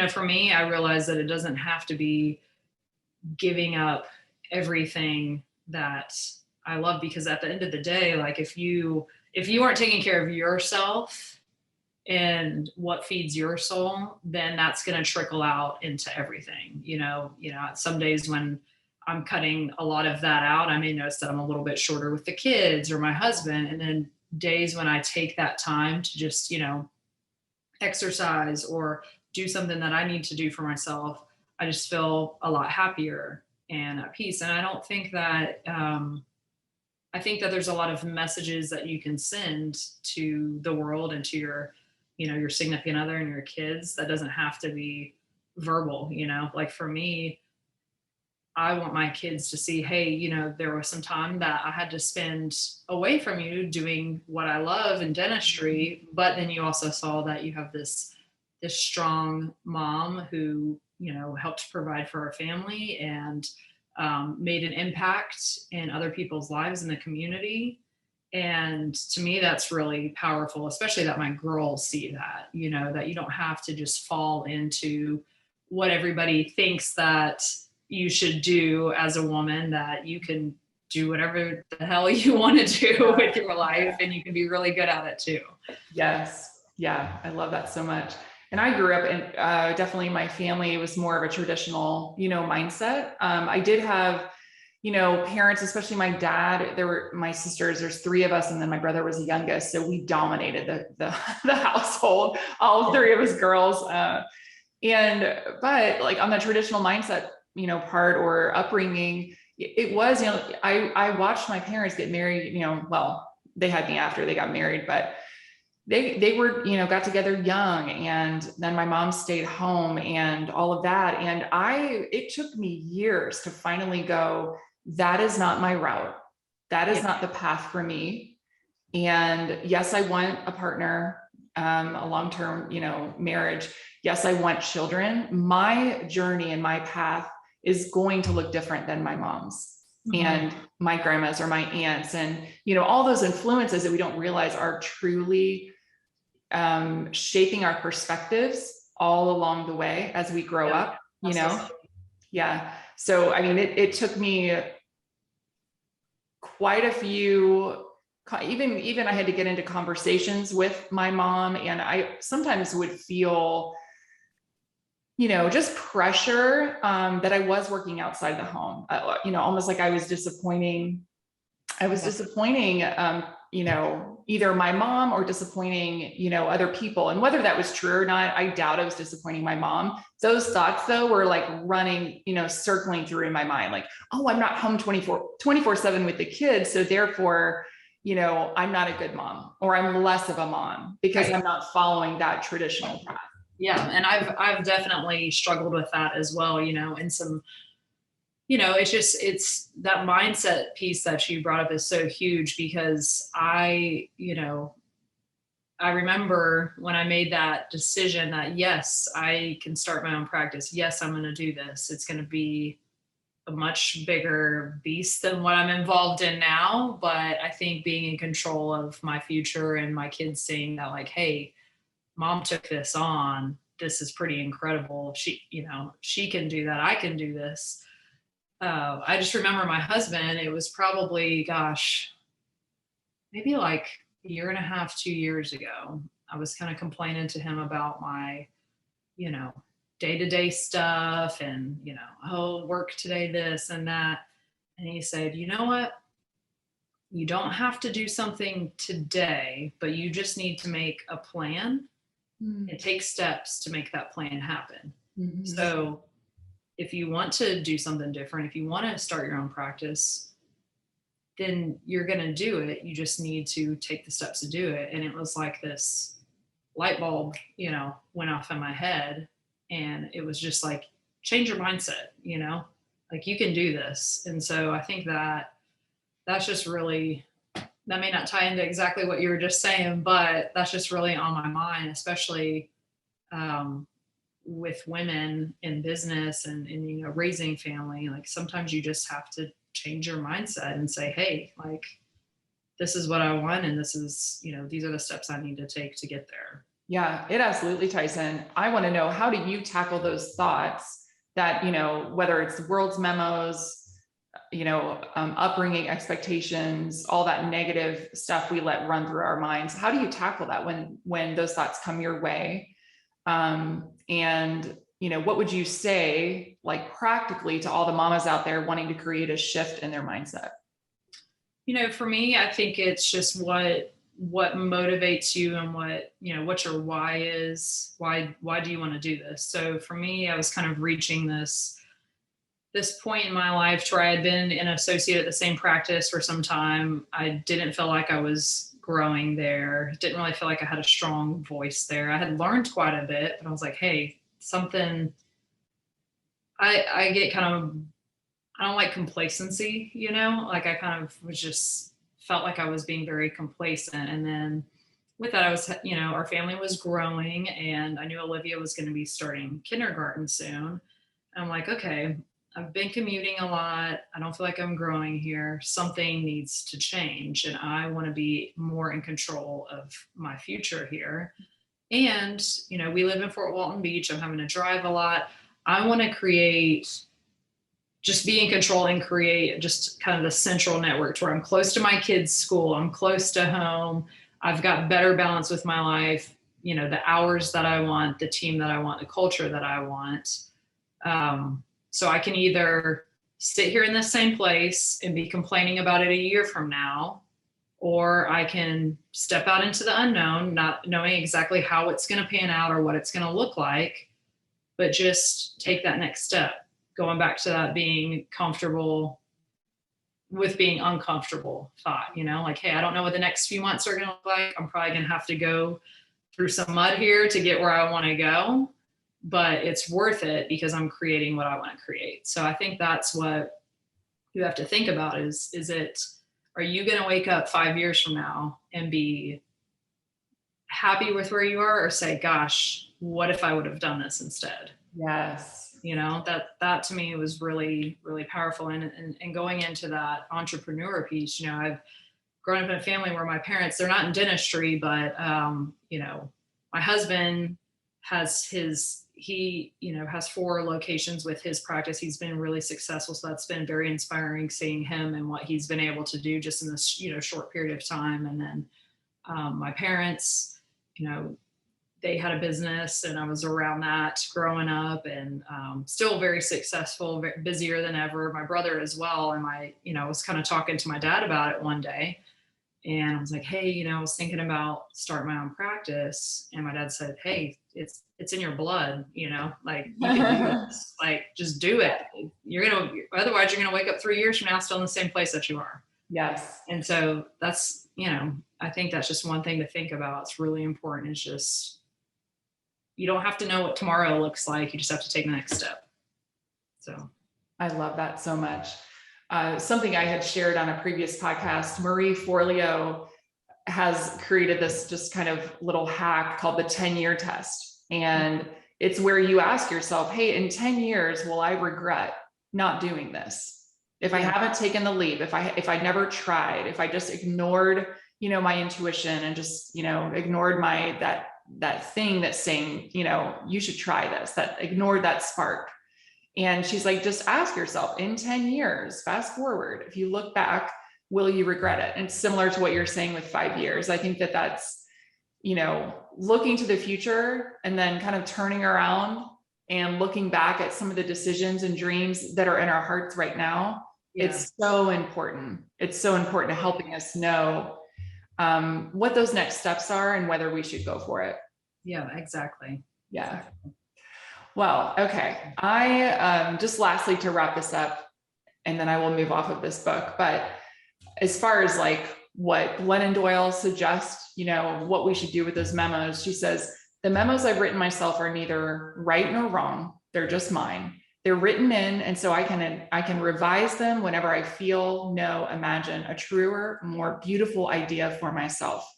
for me, I realized that it doesn't have to be giving up everything that I love, because at the end of the day, if you aren't taking care of yourself and what feeds your soul, then that's going to trickle out into everything. Some days when I'm cutting a lot of that out, I may notice that I'm a little bit shorter with the kids or my husband. And then days when I take that time to just, exercise or do something that I need to do for myself, I just feel a lot happier and at peace. And I don't think that, I think that there's a lot of messages that you can send to the world and to your significant other and your kids that doesn't have to be verbal. For me, I want my kids to see, hey, there was some time that I had to spend away from you doing what I love in dentistry, but then you also saw that you have this strong mom who, helped provide for our family and made an impact in other people's lives in the community. And to me, that's really powerful, especially that my girls see that, that you don't have to just fall into what everybody thinks that you should do as a woman, that you can do whatever the hell you want to do with your life and you can be really good at it too. Yes. Yeah. I love that so much. And I grew up in, definitely my family was more of a traditional, mindset. I did have, parents, especially my dad, my sisters, there's three of us. And then my brother was the youngest. So we dominated the household, all three of us girls. But on the traditional mindset, part or upbringing, it was, I watched my parents get married, they had me after they got married, but they were, got together young, and then my mom stayed home and all of that. And it took me years to finally go, that is not my route. That is not the path for me. And yes, I want a partner, a long-term, marriage. Yes, I want children. My journey and my path is going to look different than my mom's and my grandma's or my aunts. And, all those influences that we don't realize are truly shaping our perspectives all along the way as we grow up, Yeah. So, I mean, it took me quite a few, even I had to get into conversations with my mom, and I sometimes would feel, just pressure, that I was working outside the home, almost like I was disappointing, either my mom or disappointing, other people. And whether that was true or not, I doubt I was disappointing my mom. Those thoughts though were like running, circling through in my mind, like, oh, I'm not home 24/7 with the kids. So therefore, I'm not a good mom, or I'm less of a mom because I'm not following that traditional path. Yeah. And I've definitely struggled with that as well, and some, it's that mindset piece that you brought up is so huge, because I remember when I made that decision that, yes, I can start my own practice. Yes, I'm going to do this. It's going to be a much bigger beast than what I'm involved in now. But I think being in control of my future and my kids seeing that, like, hey, mom took this on. This is pretty incredible. She can do that. I can do this. I just remember my husband, it was probably, maybe like a year and a half, 2 years ago. I was kind of complaining to him about my, day-to-day stuff and, work today, this and that. And he said, you know what? You don't have to do something today, but you just need to make a plan and take steps to make that plan happen. Mm-hmm. So if you want to do something different, if you want to start your own practice, then you're going to do it. You just need to take the steps to do it. And it was like this light bulb, went off in my head. And it was just like, change your mindset, like you can do this. And so I think that's just really, that may not tie into exactly what you were just saying, but that's just really on my mind, especially with women in business and raising family. Like sometimes you just have to change your mindset and say, hey, like, this is what I want. And this is, these are the steps I need to take to get there. Yeah, it absolutely ties in. I want to know, how do you tackle those thoughts that, whether it's the world's memos, upbringing expectations, all that negative stuff we let run through our minds. How do you tackle that when those thoughts come your way? And what would you say, like practically, to all the mamas out there wanting to create a shift in their mindset? For me, I think it's just what motivates you and what your why is. Why do you want to do this? So for me, I was kind of reaching this point in my life where I had been an associate at the same practice for some time. I didn't feel like I was growing there. Didn't really feel like I had a strong voice there. I had learned quite a bit, but I was like, hey, something, I get kind of, I don't like complacency, like I kind of felt like I was being very complacent. And then with that, I was, our family was growing, and I knew Olivia was going to be starting kindergarten soon. I'm like, okay, I've been commuting a lot. I don't feel like I'm growing here. Something needs to change. And I want to be more in control of my future here. And, we live in Fort Walton Beach. I'm having to drive a lot. I want to just be in control and create just kind of the central network where I'm close to my kids' school. I'm close to home. I've got better balance with my life, the hours that I want, the team that I want, the culture that I want. So I can either sit here in the same place and be complaining about it a year from now, or I can step out into the unknown, not knowing exactly how it's going to pan out or what it's going to look like, but just take that next step. Going back to that being comfortable, with being uncomfortable thought, like, hey, I don't know what the next few months are going to look like. I'm probably going to have to go through some mud here to get where I want to go, but it's worth it because I'm creating what I want to create. So I think that's what you have to think about are you going to wake up 5 years from now and be happy with where you are, or say, gosh, what if I would have done this instead? Yes. That to me was really, really powerful. And going into that entrepreneur piece, I've grown up in a family where my parents, they're not in dentistry, but, my husband has has 4 locations with his practice. He's been really successful. So that's been very inspiring, seeing him and what he's been able to do just in this, short period of time. And then my parents, they had a business, and I was around that growing up, and still very successful, busier than ever. My brother as well. And I was kind of talking to my dad about it one day, and I was like, hey, I was thinking about starting my own practice. And my dad said, hey, it's in your blood, like, you can do this, like, just do it. Otherwise you're going to wake up 3 years from now still in the same place that you are. Yes. And so that's, I think that's just one thing to think about. It's really important. It's just, you don't have to know what tomorrow looks like. You just have to take the next step. So I love that so much. Something I had shared on a previous podcast, Marie Forleo has created this just kind of little hack called the 10-year test. And it's where you ask yourself, hey, in 10 years, will I regret not doing this? If I haven't taken the leap, if I never tried, if I just ignored, my intuition and just, ignored that thing that's saying, you should try this, that ignored that spark. And she's like, just ask yourself, in 10 years, fast forward, if you look back, will you regret it? And it's similar to what you're saying with 5 years. I think that's, looking to the future and then kind of turning around and looking back at some of the decisions and dreams that are in our hearts right now. Yeah. It's so important. It's so important to helping us know what those next steps are and whether we should go for it. Yeah, exactly. Yeah. Well, okay. I just lastly to wrap this up, and then I will move off of this book. But as far as like what Glennon Doyle suggests, what we should do with those memos, she says, the memos I've written myself are neither right nor wrong. They're just mine. They're written in, and so I can revise them whenever I feel, know, imagine a truer, more beautiful idea for myself.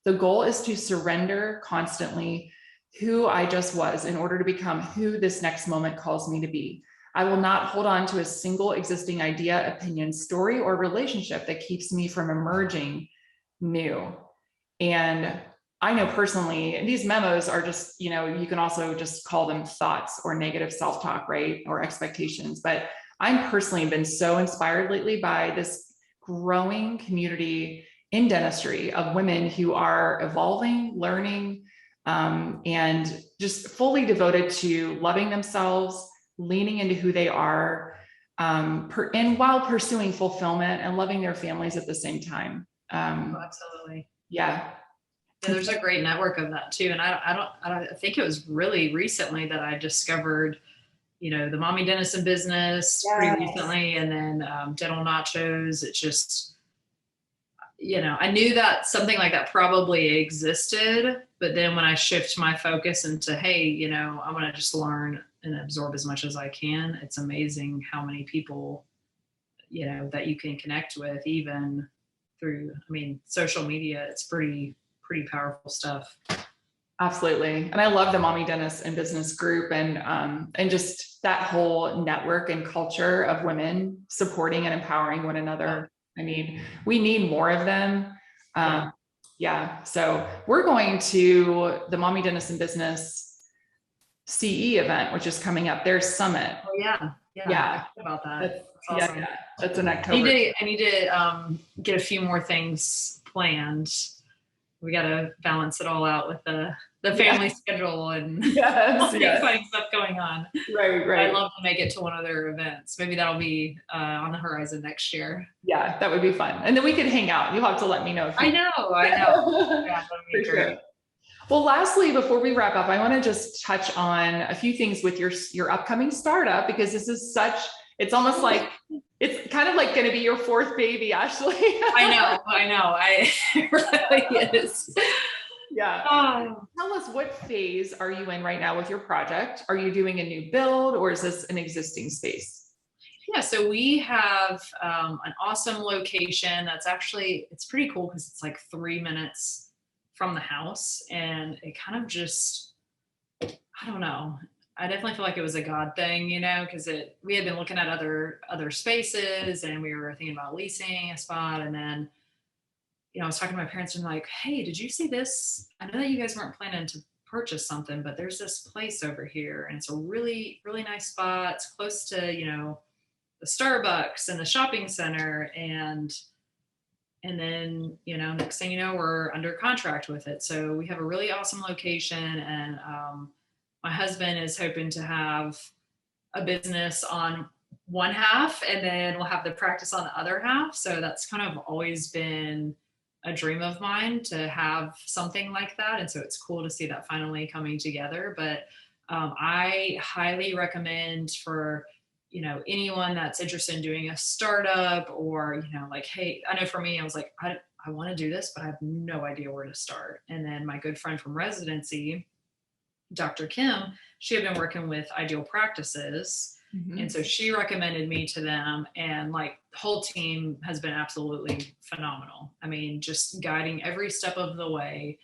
The goal is to surrender constantly who I just was in order to become who this next moment calls me to be. I will not hold on to a single existing idea, opinion, story, or relationship that keeps me from emerging new. And I know personally, and these memos are just, you can also just call them thoughts or negative self-talk, right? Or expectations. But I'm personally been so inspired lately by this growing community in dentistry of women who are evolving, learning, and just fully devoted to loving themselves, leaning into who they are, and while pursuing fulfillment and loving their families at the same time. Absolutely. Yeah. Yeah, there's a great network of that too. And I think it was really recently that I discovered, the mommy dentist in business pretty recently, and then dental nachos. It's just, I knew that something like that probably existed, but then when I shift my focus into, hey, I want to just learn and absorb as much as I can, it's amazing how many people, that you can connect with, even through, social media. It's pretty powerful stuff. Absolutely. And I love the Mommy Dentist in Business group and just that whole network and culture of women supporting and empowering one another. We need more of them. Yeah. So we're going to the Mommy Dentist in Business CE event, which is coming up, their summit. Oh yeah. Yeah. About that. That's awesome. Yeah. That's in October. I need to get a few more things planned. We got to balance it all out with the family schedule and all the exciting stuff going on. Right. I'd love to make it to one of their events. Maybe that'll be on the horizon next year. Yeah, that would be fun. And then we could hang out. You'll have to let me know. I know. Yeah, that'd be great. Sure. Well, lastly, before we wrap up, I want to just touch on a few things with your upcoming startup, because this is it's almost like It's kind of like going to be your fourth baby, Ashley. I know. It really is. Yeah. Tell us, what phase are you in right now with your project? Are you doing a new build, or is this an existing space? Yeah, so we have an awesome location that's actually, it's pretty cool because it's like 3 minutes from the house, and it kind of just, I don't know. I definitely feel like it was a God thing, because we had been looking at other spaces, and we were thinking about leasing a spot, and then I was talking to my parents and like, hey, did you see this? I know that you guys weren't planning to purchase something, but there's this place over here, and it's a really, really nice spot. It's close to, the Starbucks and the shopping center. And then, next thing you know, we're under contract with it. So we have a really awesome location. And my husband is hoping to have a business on one half, and then we'll have the practice on the other half. So that's kind of always been a dream of mine, to have something like that. And so it's cool to see that finally coming together. But I highly recommend for, anyone that's interested in doing a startup, or, like, hey, I know for me, I was like, I want to do this, but I have no idea where to start. And then my good friend from residency, Dr. Kim, she had been working with Ideal Practices. Mm-hmm. And so she recommended me to them, and like the whole team has been absolutely phenomenal. I mean, just guiding every step of the way.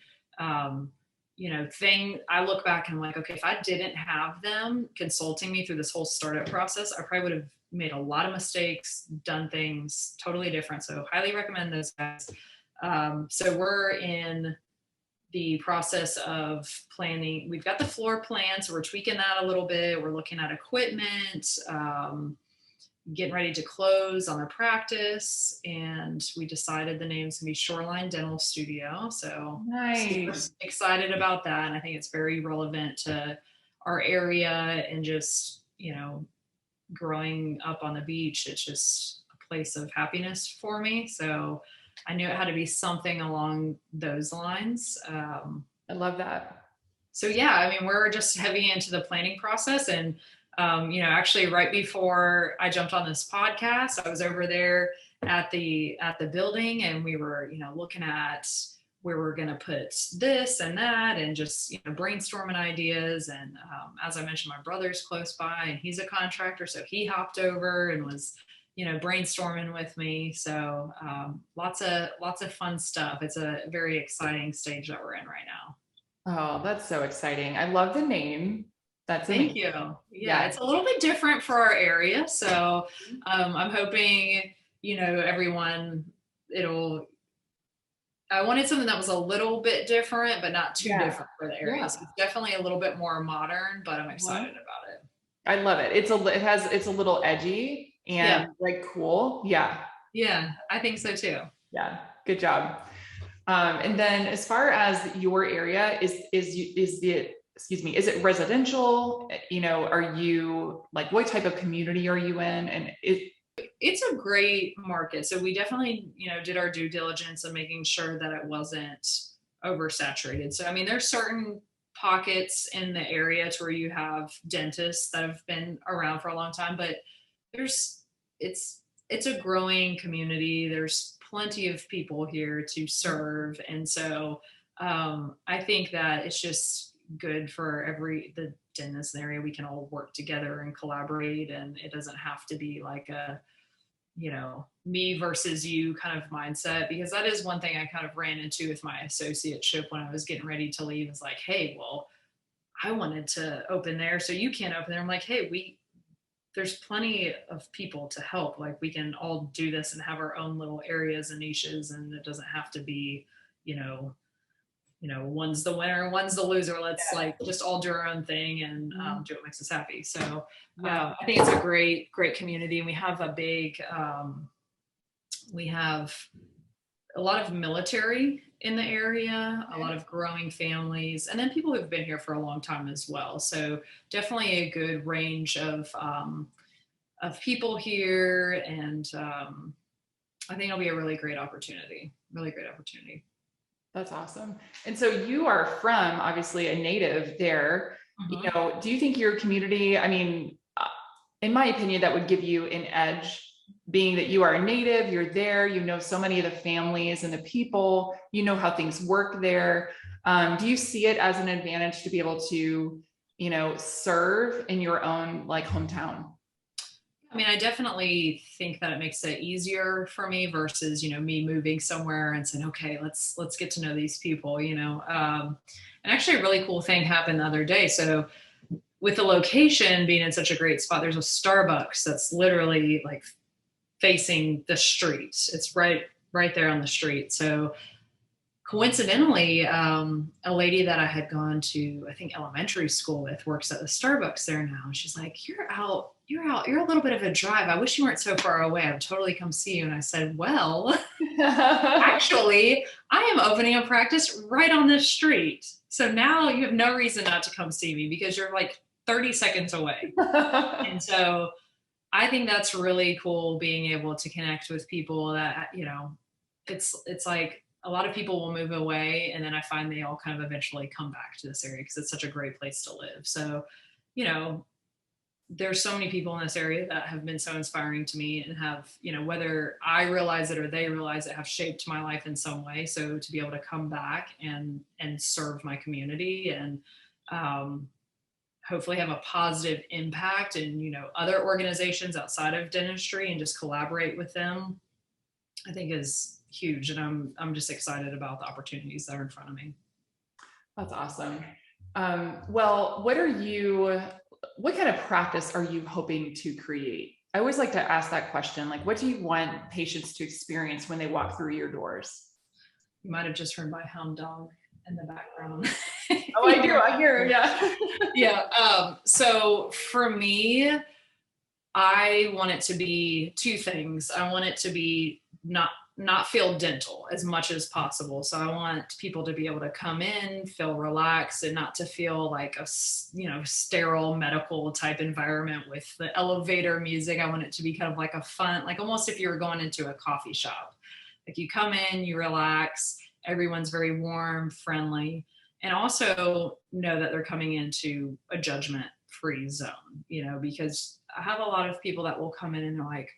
I look back and I'm like, okay, if I didn't have them consulting me through this whole startup process, I probably would have made a lot of mistakes, done things totally different. So highly recommend those guys. So we're in the process of planning. We've got the floor plan, so we're tweaking that a little bit. We're looking at equipment, getting ready to close on the practice, and we decided the name's gonna be Shoreline Dental Studio. So nice. Super excited about that, and I think it's very relevant to our area, and just growing up on the beach, it's just a place of happiness for me. So I knew it had to be something along those lines. I love that. So yeah, I mean, we're just heavy into the planning process. And, actually right before I jumped on this podcast, I was over there at the building, and we were, looking at where we're going to put this and that, and just, brainstorming ideas. And as I mentioned, my brother's close by, and he's a contractor. So he hopped over and was brainstorming with me. So lots of fun stuff. It's a very exciting stage that we're in right now. Oh, that's so exciting. I love the name. That's Thank you. Yeah, it's a little bit different for our area. So I'm hoping, everyone, I wanted something that was a little bit different, but not too different for the area. So it's definitely a little bit more modern, but I'm excited about it. I love it. It's a little edgy and like cool. Yeah. Yeah, I think so too. Yeah. Good job. And then as far as your area, is it residential? Are you like, what type of community are you in? And it's a great market. So we definitely, did our due diligence of making sure that it wasn't oversaturated. So, I mean, there's certain pockets in the area to where you have dentists that have been around for a long time, but it's a growing community. There's plenty of people here to serve. And so I think that it's just good for the dentists in the area. We can all work together and collaborate, and it doesn't have to be like a, me versus you kind of mindset, because that is one thing I kind of ran into with my associateship when I was getting ready to leave. It's like, hey, well, I wanted to open there, so you can't open there. I'm like, hey, there's plenty of people to help. Like, we can all do this and have our own little areas and niches, and it doesn't have to be, one's the winner and one's the loser. Let's just all do our own thing and do what makes us happy. So I think it's a great community. And we have we have a lot of military in the area, a lot of growing families, and then people who've been here for a long time as well. So definitely a good range of people here. And I think it'll be a really great opportunity. That's awesome. And so you are from, obviously, a native there. Mm-hmm. Do you think your community, I mean, in my opinion, that would give you an edge being that you are a native, you're there, you know so many of the families and the people, you know how things work there. Do you see it as an advantage to be able to, you know, serve in your own like hometown? I mean, I definitely think that it makes it easier for me versus, you know, me moving somewhere and saying, okay, let's get to know these people, you know. And actually a really cool thing happened the other day. So with the location being in such a great spot, there's a Starbucks that's literally like facing the street. It's right there on the street. So coincidentally, a lady that I had gone to, I think, elementary school with works at the Starbucks there now. And she's like, you're a little bit of a drive. I wish you weren't so far away. I would totally come see you. And I said, well, actually, I am opening a practice right on this street. So now you have no reason not to come see me because you're like 30 seconds away. And so I think that's really cool, being able to connect with people that, you know, it's like, a lot of people will move away and then I find they all kind of eventually come back to this area because it's such a great place to live. So, you know, there's so many people in this area that have been so inspiring to me and have, you know, whether I realize it or they realize it, have shaped my life in some way. So to be able to come back and serve my community and hopefully have a positive impact in, you know, other organizations outside of dentistry and just collaborate with them, I think is huge. And I'm just excited about the opportunities that are in front of me. That's awesome. Well, what kind of practice are you hoping to create? I always like to ask that question. Like, what do you want patients to experience when they walk through your doors? You might have just heard my hound dog in the background. Oh, I do. I hear. Yeah. Yeah. So for me, I want it to be two things. I want it to be not feel dental as much as possible. So I want people to be able to come in, feel relaxed, and not to feel like a, you know, sterile medical type environment with the elevator music. I want it to be kind of like a fun, like almost if you were going into a coffee shop. Like you come in, you relax, everyone's very warm, friendly, and also know that they're coming into a judgment-free zone, you know, because I have a lot of people that will come in and they're like,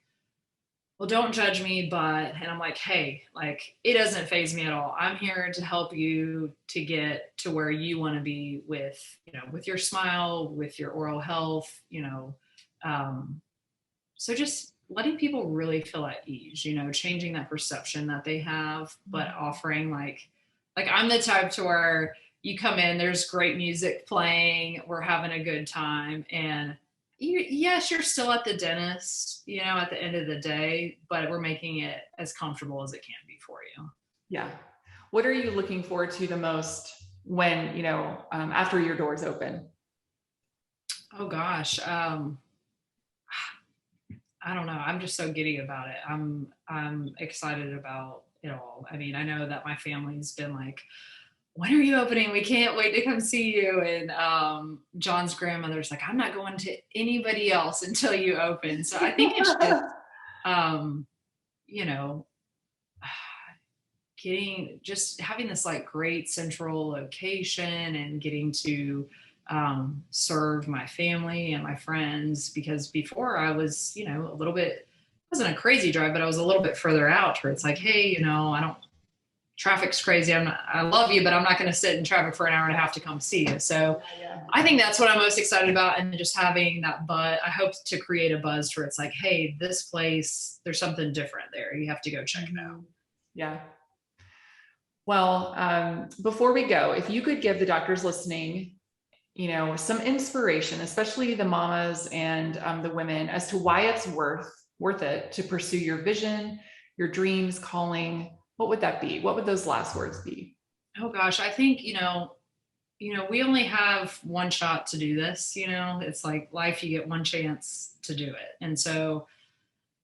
well, don't judge me, but, and I'm like, hey, like, it doesn't faze me at all. I'm here to help you to get to where you want to be with, you know, with your smile, with your oral health, you know. So just letting people really feel at ease, you know, changing that perception that they have, but offering like I'm the type to where you come in, there's great music playing, we're having a good time, and yes, you're still at the dentist, you know, at the end of the day, but we're making it as comfortable as it can be for you. Yeah. What are you looking forward to the most when, you know, after your doors open? Oh gosh. I don't know. I'm just so giddy about it. I'm excited about it all. I mean, I know that my family's been like, when are you opening? We can't wait to come see you. And John's grandmother's like, I'm not going to anybody else until you open. So I think it's just, you know, having this like great central location and getting to serve my family and my friends, because before I was, you know, it wasn't a crazy drive, but I was a little bit further out where it's like, hey, you know, traffic's crazy. I love you, but I'm not going to sit in traffic for an hour and a half to come see you. So I think that's what I'm most excited about. And just having that buzz, I hope to create a buzz where it's like, hey, this place, there's something different there. You have to go check it out. Yeah. Well, before we go, if you could give the doctors listening, you know, some inspiration, especially the mamas and the women, as to why it's worth it to pursue your vision, your dreams, calling, what would that be? What would those last words be? Oh gosh, I think, you know, we only have one shot to do this, you know, it's like life, you get one chance to do it. And so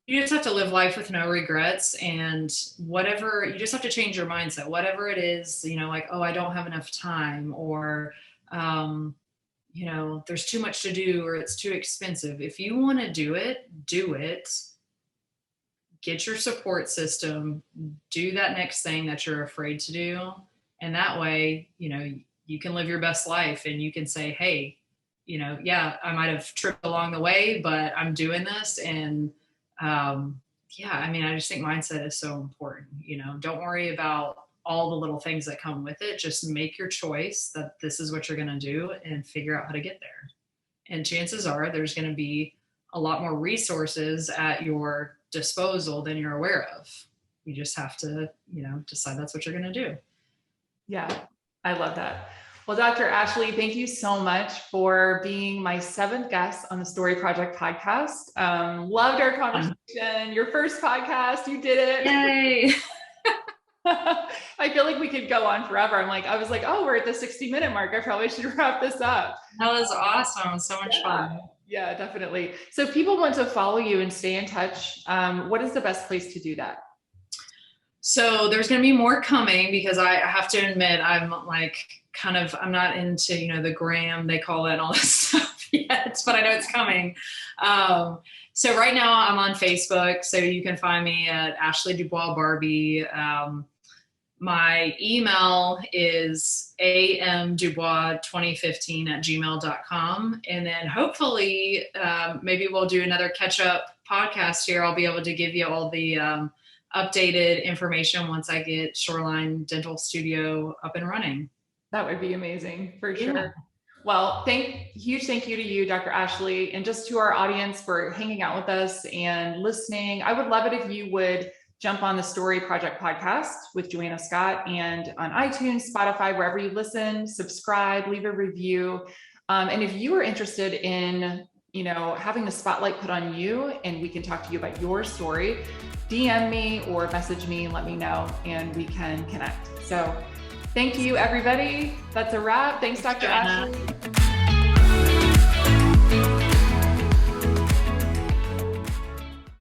you just have to live life with no regrets, and whatever, you just have to change your mindset, whatever it is, you know, like, oh, I don't have enough time, or, you know, there's too much to do, or it's too expensive. If you want to do it, get your support system, do that next thing that you're afraid to do. And that way, you know, you can live your best life and you can say, hey, you know, yeah, I might have tripped along the way, but I'm doing this. And Yeah, I mean, I just think mindset is so important. Don't worry about all the little things that come with it. Just make your choice that this is what you're going to do and figure out how to get there. And chances are there's going to be a lot more resources at your disposal than you're aware of. You just have to, decide that's what you're going to do. Yeah, I love that. Well, Dr. Ashley, thank you so much for being my 7th guest on the Story Project podcast. Loved our conversation. Your first podcast, you did it. Yay. I feel like we could go on forever. I was like, oh, we're at the 60-minute mark. I probably should wrap this up. That was awesome. It was so much fun. Yeah, definitely. So if people want to follow you and stay in touch, what is the best place to do that? So there's going to be more coming, because I have to admit, I'm I'm not into, the gram, they call it, and all this stuff yet, but I know it's coming. So right now I'm on Facebook, so you can find me at Ashley Dubois Barbie. My email is amdubois2015@gmail.com. And then hopefully, maybe we'll do another catch-up podcast here. I'll be able to give you all the updated information once I get Shoreline Dental Studio up and running. That would be amazing, for sure. Yeah. Well, huge thank you to you, Dr. Ashley, and just to our audience for hanging out with us and listening. I would love it if you would jump on the Story Project podcast with Joanna Scott, and on iTunes, Spotify, wherever you listen, subscribe, leave a review. And if you are interested in, having the spotlight put on you and we can talk to you about your story, DM me or message me and let me know, and we can connect. So thank you, everybody. That's a wrap. Thanks, Dr. Ashley.